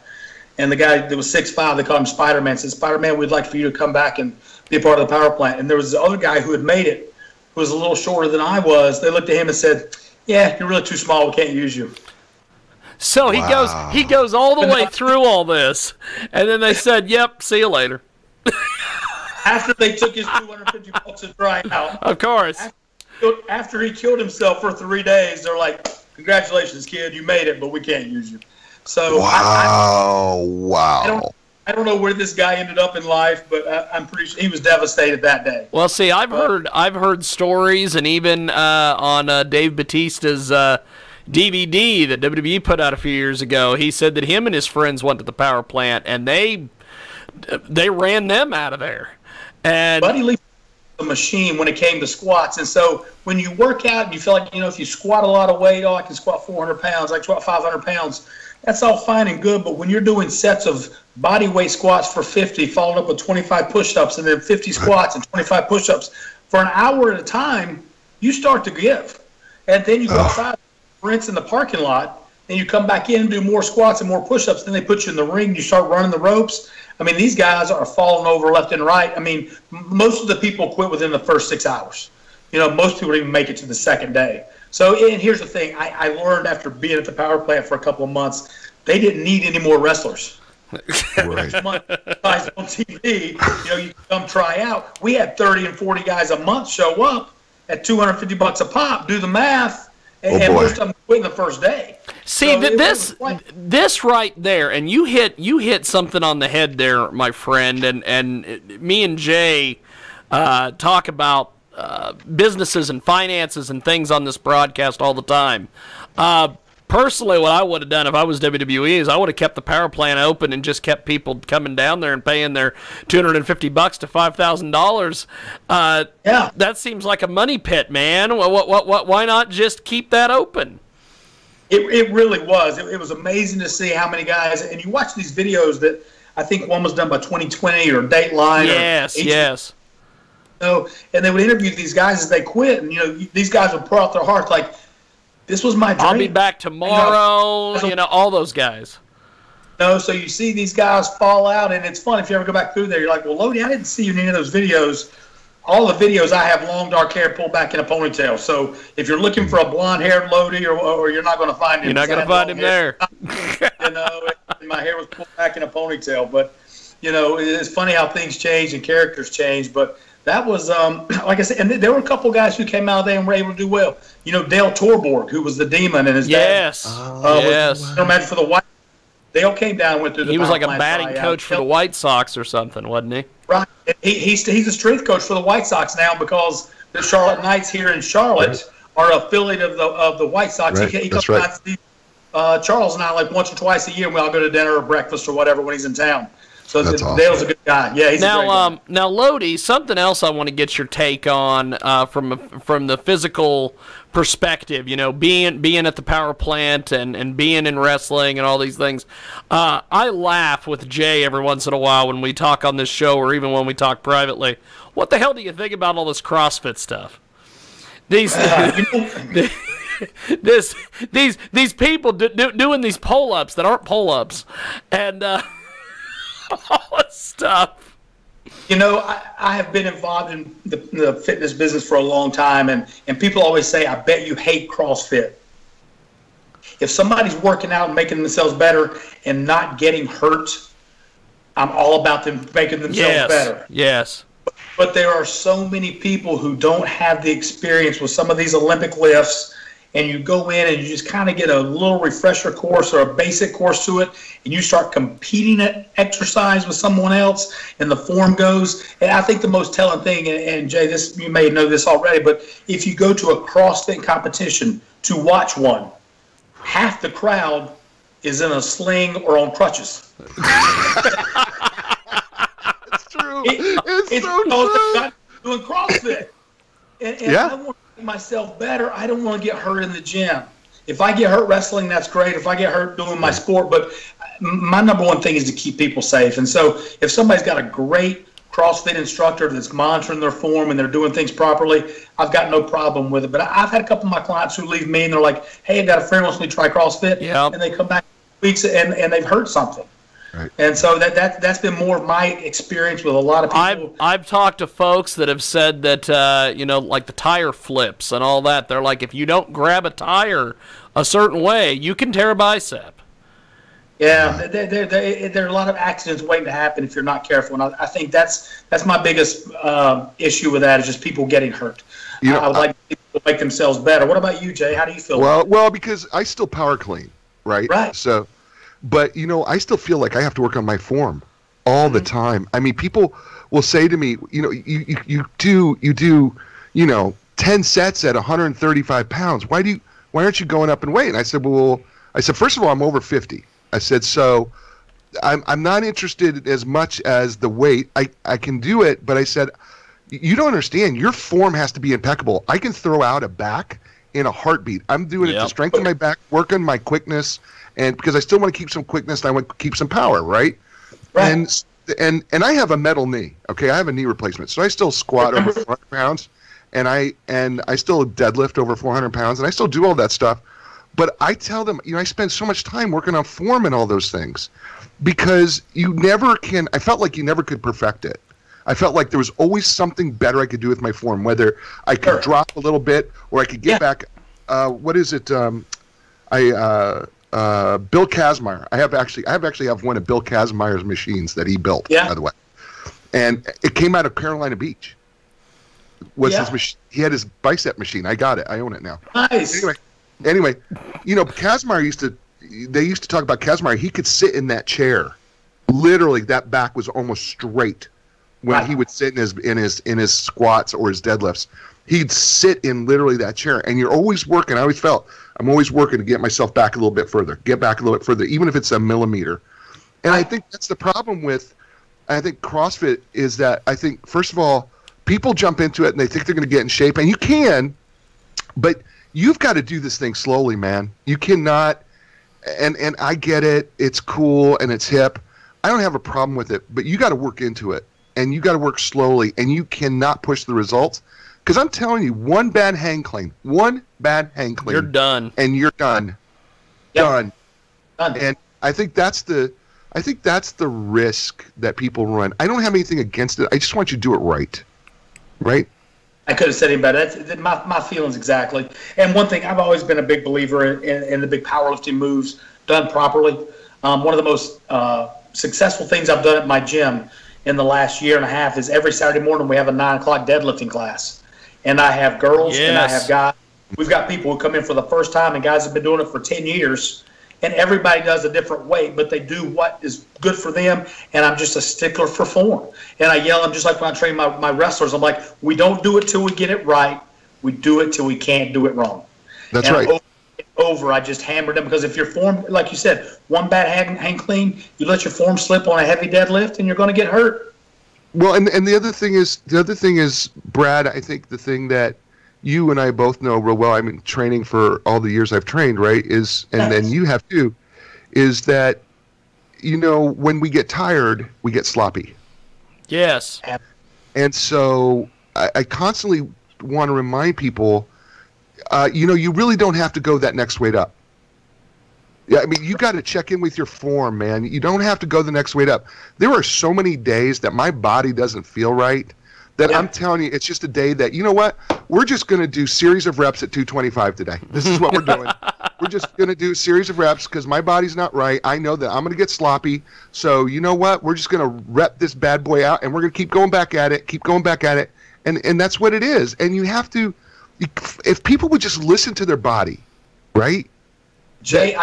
And the guy that was 6'5", they called him Spider-Man, said, Spider-Man, we'd like for you to come back and be a part of the power plant. And there was the other guy who had made it, who was a little shorter than I was. They looked at him and said, yeah, you're really too small. We can't use you. So he goes all the way through all this, and then they said, "Yep, see you later." After they took his $250 to try out, of course. After he killed himself for 3 days, they're like, "Congratulations, kid, you made it, but we can't use you." So wow. I don't know where this guy ended up in life, but I'm pretty sure he was devastated that day. Well, see, I've heard stories, and even on Dave Bautista's DVD that WWE put out a few years ago, he said that him and his friends went to the power plant, and they ran them out of there. And Buddy Lee, the machine when it came to squats, and so when you work out and you feel like, if you squat a lot of weight, I can squat 400 pounds, I can squat 500 pounds. That's all fine and good, but when you're doing sets of body weight squats for 50, followed up with 25 push-ups, and then 50 squats and 25 push-ups for an hour at a time, you start to give. And then you go outside, rinse in the parking lot, and you come back in and do more squats and more push-ups. Then they put you in the ring, you start running the ropes. I mean, these guys are falling over left and right. I mean, most of the people quit within the first 6 hours. Most people don't even make it to the second day. So, and here's the thing. I learned after being at the power plant for a couple of months, they didn't need any more wrestlers. Right. Guys on TV, you come try out. We had 30 and 40 guys a month show up at $250 a pop. Do the math. And most of them quit the first day. See, so this right there, and you hit something on the head there, my friend. And me and Jay talk about businesses and finances and things on this broadcast all the time. Personally, what I would have done if I was WWE is I would have kept the power plant open and just kept people coming down there and paying their $250 to $5,000. Yeah, that seems like a money pit, man. Why not just keep that open? It really was. It was amazing to see how many guys. And you watch these videos that I think one was done by 2020 or Dateline. Yes, yes. And they would interview these guys as they quit, and these guys would pour out their hearts like, this was my dream. I'll be back tomorrow, all those guys. So you see these guys fall out, and it's fun if you ever go back through there. You're like, well, Lodi, I didn't see you in any of those videos. All the videos I have long dark hair pulled back in a ponytail. So if you're looking for a blonde-haired Lodi, or you're not going to find him. You're not going to find him there. And my hair was pulled back in a ponytail. But, it's funny how things change and characters change. But that was, like I said, and there were a couple guys who came out of there and were able to do well. Dale Torborg, who was the Demon, and his dad was imagine for the White. Dale came down and went through the. He was like a batting coach for the White Sox or something, wasn't he? Right. He's a strength coach for the White Sox now because the Charlotte Knights here in Charlotte are an affiliate of the White Sox. Right. He comes out to see Charles and I like once or twice a year, and we all go to dinner or breakfast or whatever when he's in town. So Dale's a good guy. Yeah, he's a great guy. Now, Lodi, something else I want to get your take on from the physical perspective. Being at the power plant and being in wrestling and all these things. I laugh with Jay every once in a while when we talk on this show or even when we talk privately. What the hell do you think about all this CrossFit stuff? These these people doing these pull-ups that aren't pull-ups and. All this stuff. I have been involved in the fitness business for a long time, and people always say, I bet you hate CrossFit. If somebody's working out and making themselves better and not getting hurt, I'm all about them making themselves better. Yes. But there are so many people who don't have the experience with some of these Olympic lifts, and you go in and you just kind of get a little refresher course or a basic course to it, and you start competing at exercise with someone else and the form goes. And I think the most telling thing, and Jay, this you may know this already, but if you go to a CrossFit competition to watch one, half the crowd is in a sling or on crutches. It's true. It's so true. They're not doing CrossFit. And yeah. I want to make myself better. I don't want to get hurt in the gym. If I get hurt wrestling, that's great. If I get hurt doing my sport, but my number one thing is to keep people safe. And so if somebody's got a great CrossFit instructor that's monitoring their form and they're doing things properly, I've got no problem with it. But I've had a couple of my clients who leave me and they're like, hey, I got a friend who wants me to try CrossFit. Yeah. And they come back weeks and they've hurt something. Right. And so that's been more of my experience with a lot of people. I've talked to folks that have said that like the tire flips and all that. They're like, if you don't grab a tire a certain way, you can tear a bicep. Yeah, there are a lot of accidents waiting to happen if you're not careful, and I think that's my biggest issue with that is just people getting hurt. I would like people to make themselves better. What about you, Jay? How do you feel? Well, because I still power clean, right? Right. So. But, I still feel like I have to work on my form all the time. I mean, people will say to me, you do 10 sets at 135 pounds. Why aren't you going up in weight? And I said, first of all, I'm over 50. I said, so I'm not interested as much as the weight. I can do it, but I said, you don't understand. Your form has to be impeccable. I can throw out a back in a heartbeat. I'm doing it to strengthen my back, work on my quickness, and because I still want to keep some quickness and I want to keep some power, right? And I have a metal knee. Okay, I have a knee replacement, so I still squat over 400 pounds, and I still deadlift over 400 pounds, and I still do all that stuff. But I tell them, I spend so much time working on form and all those things, because you never can. I felt like you never could perfect it. I felt like there was always something better I could do with my form, whether I could drop a little bit or I could get back. What is it? Bill Kazmaier. I actually have one of Bill Kazmaier's machines that he built, by the way. And it came out of Carolina Beach. His machine. He had his bicep machine. I got it. I own it now. Nice. Anyway, Kazmaier they used to talk about Kazmaier. He could sit in that chair. Literally, that back was almost straight when he would sit in his squats or his deadlifts. He'd sit in literally that chair, and you're always working. I always felt I'm always working to get myself back a little bit further, even if it's a millimeter. And I think that's the problem with, I think CrossFit is that I think, first of all, people jump into it and they think they're going to get in shape, and you can, but you've got to do this thing slowly, man. You cannot, and I get it. It's cool and it's hip. I don't have a problem with it, but you got to work into it, and you got to work slowly, and you cannot push the results. Because I'm telling you, one bad hang clean, you're done, and you're done, done. And I think that's the risk that people run. I don't have anything against it. I just want you to do it right. I could have said it better. That's my feelings exactly. And one thing, I've always been a big believer in the big powerlifting moves done properly. One of the most successful things I've done at my gym in the last year and a half is every Saturday morning we have a 9 o'clock deadlifting class. And I have girls and I have guys. We've got people who come in for the first time, and guys have been doing it for 10 years. And everybody does a different weight, but they do what is good for them. And I'm just a stickler for form. And I yell, I'm just like when I train my wrestlers. I'm like, we don't do it till we get it right. We do it till we can't do it wrong. That's right. Over, I just hammered them, because if your form, like you said, one bad hang clean, you let your form slip on a heavy deadlift, and you're going to get hurt. Well, and the other thing is, Brad, I think the thing that you and I both know real well, I mean, training for all the years I've trained, right, is, and then you have too, is that, when we get tired, we get sloppy. Yes. And so I constantly want to remind people, you really don't have to go that next weight up. Yeah, I mean, you got to check in with your form, man. You don't have to go the next weight up. There are so many days that my body doesn't feel right that I'm telling you, it's just a day that, you know what? We're just going to do series of reps at 225 today. This is what we're doing. We're just going to do a series of reps because my body's not right. I know that I'm going to get sloppy. So you know what? We're just going to rep this bad boy out, and we're going to keep going back at it, And that's what it is. And you have to, if people would just listen to their body, right? Jay,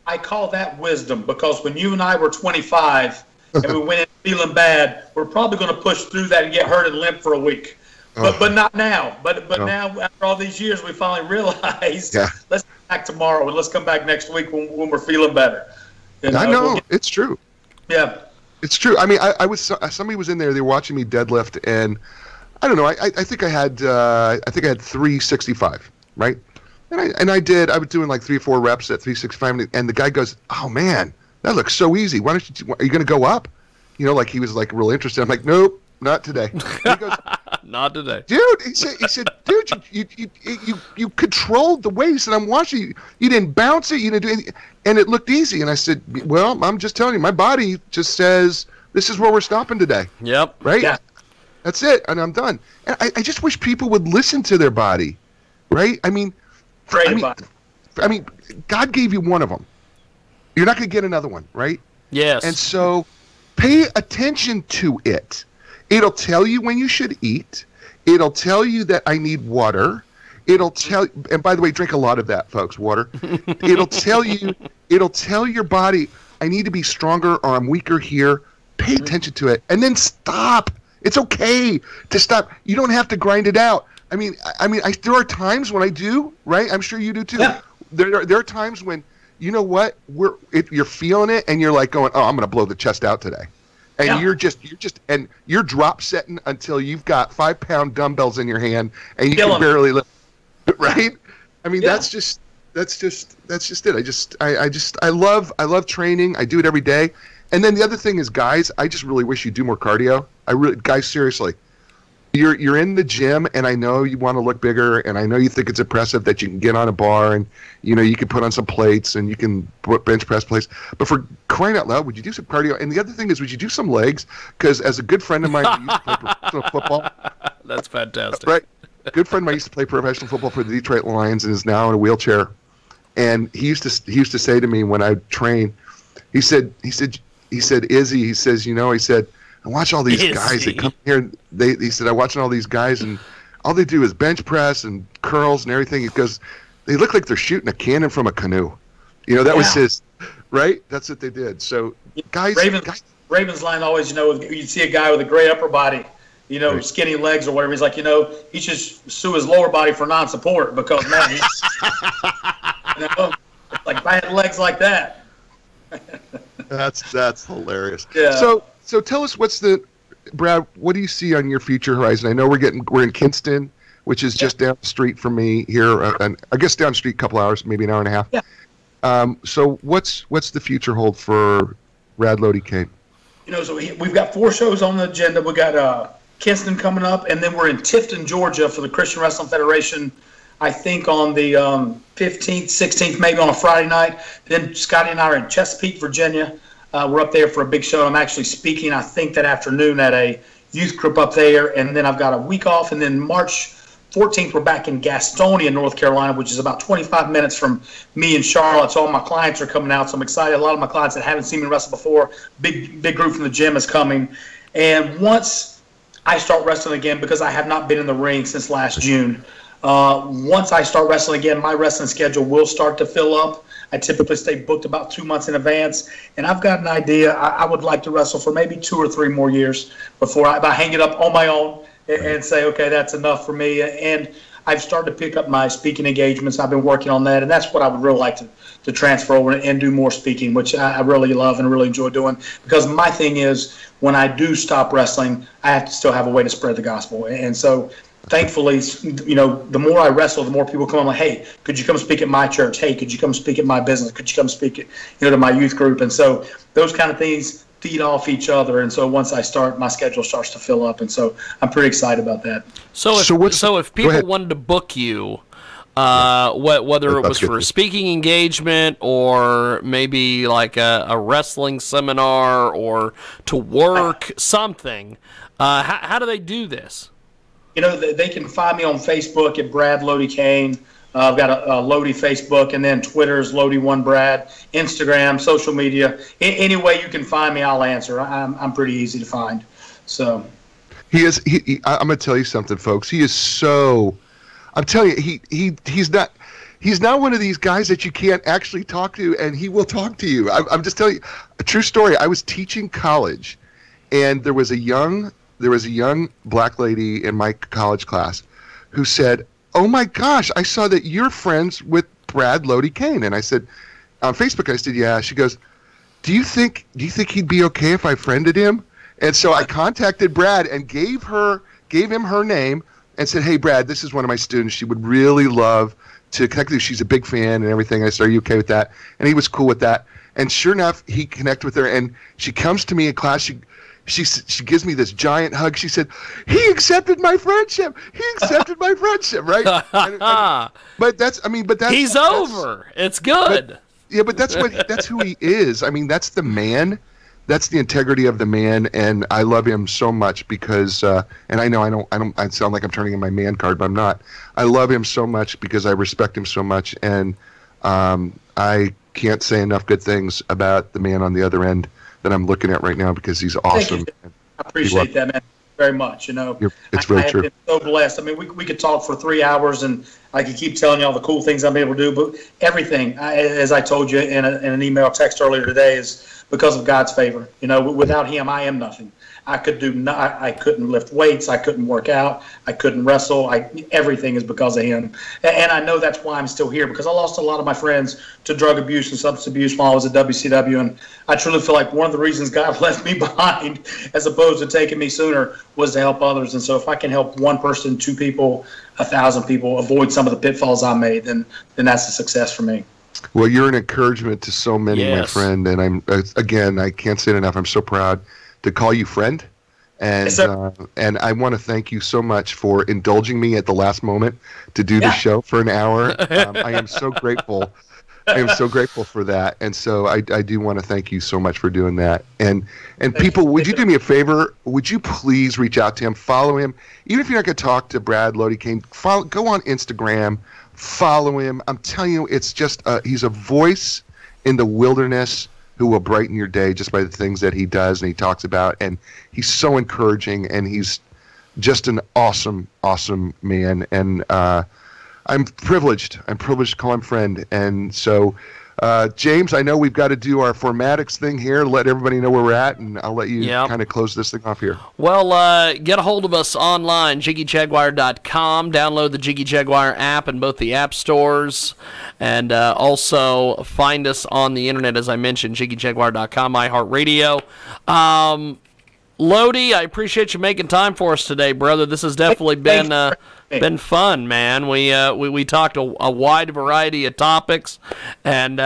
I call that wisdom, because when you and I were 25 and we went in feeling bad, we're probably going to push through that and get hurt and limp for a week. But not now. But now, after all these years, we finally realized, let's come back tomorrow and let's come back next week when we're feeling better. And, I know, it's true. Yeah. It's true. I mean, I was somebody was in there. They were watching me deadlift, and I don't know. I think I had 365, right? And I was doing like 3 or 4 reps at 365, and the guy goes, "Oh man, that looks so easy. Are you going to go up?" You know, like he was like real interested. I'm like, "Nope, not today." He goes, "Not today, dude." He said, "Dude, you controlled the waist, and I'm watching you. You didn't bounce it. You didn't do anything, and it looked easy." And I said, "Well, I'm just telling you, my body just says this is where we're stopping today." Yep. Right. Yeah. That's it, and I'm done. And I just wish people would listen to their body, right? I mean, God gave you one of them. You're not going to get another one, right? Yes. And so pay attention to it. It'll tell you when you should eat. It'll tell you that I need water. It'll tell, and by the way, drink a lot of that, folks, water. It'll tell your body, I need to be stronger or I'm weaker here. Pay attention to it, and then stop. It's okay to stop. You don't have to grind it out. I mean, there are times when I do, right? I'm sure you do too. Yeah. There are times when, you know what, you're feeling it, and you're like going, "Oh, I'm going to blow the chest out today," and you're drop setting until you've got 5-pound dumbbells in your hand, and you can barely lift, right? I mean, that's just it. I love training. I do it every day. And then the other thing is, guys, I just really wish you do more cardio. Guys, seriously. You're in the gym, and I know you want to look bigger, and I know you think it's impressive that you can get on a bar and, you know, you can put on some plates and you can bench press plates. But for crying out loud, would you do some cardio? And the other thing is, would you do some legs? Because as a good friend of mine who used to play professional football. That's fantastic. Right. A good friend of mine used to play professional football for the Detroit Lions and is now in a wheelchair. And he used to say to me when I train, he said, Izzy, he says, I watch all these guys that come here. And he said, I'm watching all these guys, and all they do is bench press and curls and everything. He goes, they look like they're shooting a cannon from a canoe. You know, that was his, right? That's what they did. So, guys. Ravens line always, you'd see a guy with a great upper body, skinny legs or whatever. He's like, he should sue his lower body for non-support because, man, it's like bad legs like that. That's hilarious. Yeah. So tell us Brad, what do you see on your future horizon? I know we're in Kinston, which is just down the street from me here, and I guess down the street a couple hours, maybe an hour and a half. Yeah. So what's the future hold for Rad Lodi Kane? So we've got 4 shows on the agenda. We got Kinston coming up, and then we're in Tifton, Georgia for the Christian Wrestling Federation, I think on the 15th, 16th, maybe on a Friday night. Then Scotty and I are in Chesapeake, Virginia. We're up there for a big show. I'm actually speaking, I think, that afternoon at a youth group up there. And then I've got a week off. And then March 14th, we're back in Gastonia, North Carolina, which is about 25 minutes from me and Charlotte. So all my clients are coming out. So I'm excited. A lot of my clients that haven't seen me wrestle before, big group from the gym is coming. And once I start wrestling again, because I have not been in the ring since last June, once I start wrestling again, my wrestling schedule will start to fill up. I typically stay booked about 2 months in advance, and I've got an idea. I would like to wrestle for maybe 2 or 3 more years before I hang it up on my own and say, okay, that's enough for me. And I've started to pick up my speaking engagements. I've been working on that, and that's what I would really like to transfer over and do more speaking, which I really love and really enjoy doing. Because my thing is, when I do stop wrestling, I have to still have a way to spread the gospel. And so thankfully, the more I wrestle, the more people come on like, hey, could you come speak at my church? Hey, could you come speak at my business? Could you come speak at, to my youth group? And so those kind of things feed off each other. And so once I start, my schedule starts to fill up. And so I'm pretty excited about that. So if people wanted to book you, whether it was for a speaking engagement or maybe like a wrestling seminar or to work something, how do they do this? They can find me on Facebook at Brad Lodi Kane. I've got a Lodi Facebook, and then Twitter's Lodi1Brad, Instagram, social media. Any way you can find me, I'll answer. I'm pretty easy to find. So he is. I'm going to tell you something, folks. He is so. I'm telling you, he's not. he's not one of these guys that you can't actually talk to, and he will talk to you. I'm just telling you a true story. I was teaching college, and there was a young black lady in my college class who said, "Oh my gosh, I saw that you're friends with Brad Lodi Kane." And I said, on Facebook, I said, "Yeah." She goes, Do you think he'd be okay if I friended him?" And so I contacted Brad and gave him her name and said, "Hey, Brad, this is one of my students. She would really love to connect with you. She's a big fan and everything." I said, "Are you okay with that?" And he was cool with that. And sure enough, he connected with her, and she comes to me in class. She gives me this giant hug. She said, "He accepted my friendship. He accepted my friendship." Right? But that's he's over. It's good. But that's who he is. I mean, that's the man. That's the integrity of the man, and I love him so much because, and I know I sound like I'm turning in my man card, but I'm not. I love him so much because I respect him so much, and I can't say enough good things about the man on the other end that I'm looking at right now because he's awesome. Thank you. I appreciate that, man, very much. It's very true. I've been so blessed. I mean, we could talk for 3 hours, and I could keep telling you all the cool things I'm able to do, but everything, as I told you in an email text earlier today, is because of God's favor. Without him, I am nothing. I couldn't lift weights. I couldn't work out. I couldn't wrestle. Everything is because of him. And I know that's why I'm still here, because I lost a lot of my friends to drug abuse and substance abuse while I was at WCW. And I truly feel like one of the reasons God left me behind, as opposed to taking me sooner, was to help others. And so if I can help one person, 2 people, 1,000 people avoid some of the pitfalls I made, then that's a success for me. Well, you're an encouragement to so many, yes, my friend, and I can't say it enough. I'm so proud to call you friend, and yes, and I want to thank you so much for indulging me at the last moment to do the show for an hour. I am so grateful. I am so grateful for that, and so I do want to thank you so much for doing that. And people, would you do me a favor? Would you please reach out to him, follow him, even if you're not going to talk to Brad Lodi Kane? Go on Instagram. Follow him. I'm telling you, it's just he's a voice in the wilderness who will brighten your day just by the things that he does and he talks about. And he's so encouraging, and he's just an awesome, awesome man. And I'm privileged. I'm privileged to call him friend. And so, James, I know we've got to do our formatics thing here, let everybody know where we're at, and I'll let you kind of close this thing off here. Well, get a hold of us online, JiggyJaguar.com. Download the Jiggy Jaguar app in both the app stores, and also find us on the internet, as I mentioned, JiggyJaguar.com, iHeartRadio. Lodi, I appreciate you making time for us today, brother. This has definitely been fun, man. We talked a wide variety of topics, and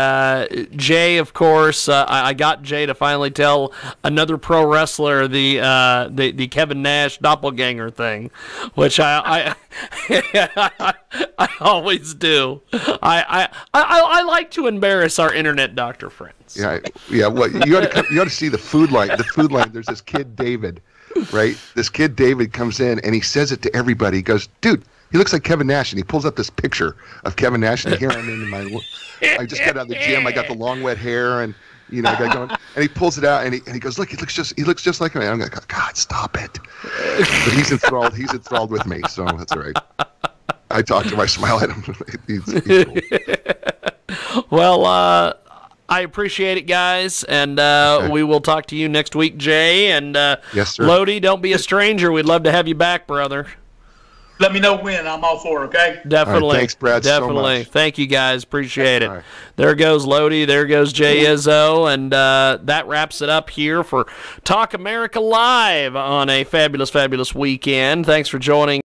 Jay, of course, I got Jay to finally tell another pro wrestler the Kevin Nash doppelganger thing, which I always do. I like to embarrass our internet doctor friends. Yeah. Well, you ought to see the food line. The food line. There's this kid David, right? This kid David comes in and he says it to everybody. He goes, "Dude, he looks like Kevin Nash," and he pulls up this picture of Kevin Nash. And here I'm in I just got out of the gym. I got the long wet hair, and I got going. And he pulls it out and he goes, "Look, he looks just like him." And I'm like, "God, stop it!" But he's enthralled. He's enthralled with me, so that's all right. I talk to him. I smile at him. He's cool. Well, I appreciate it, guys, and we will talk to you next week, Jay. And yes, sir. Lodi, don't be a stranger. We'd love to have you back, brother. Let me know when. I'm all for it, okay? Definitely. Right, thanks, Brad, definitely. so much. Thank you, guys. Appreciate it. Right. There goes Lodi. There goes Jay Izso. And that wraps it up here for Talk America Live on a fabulous, fabulous weekend. Thanks for joining.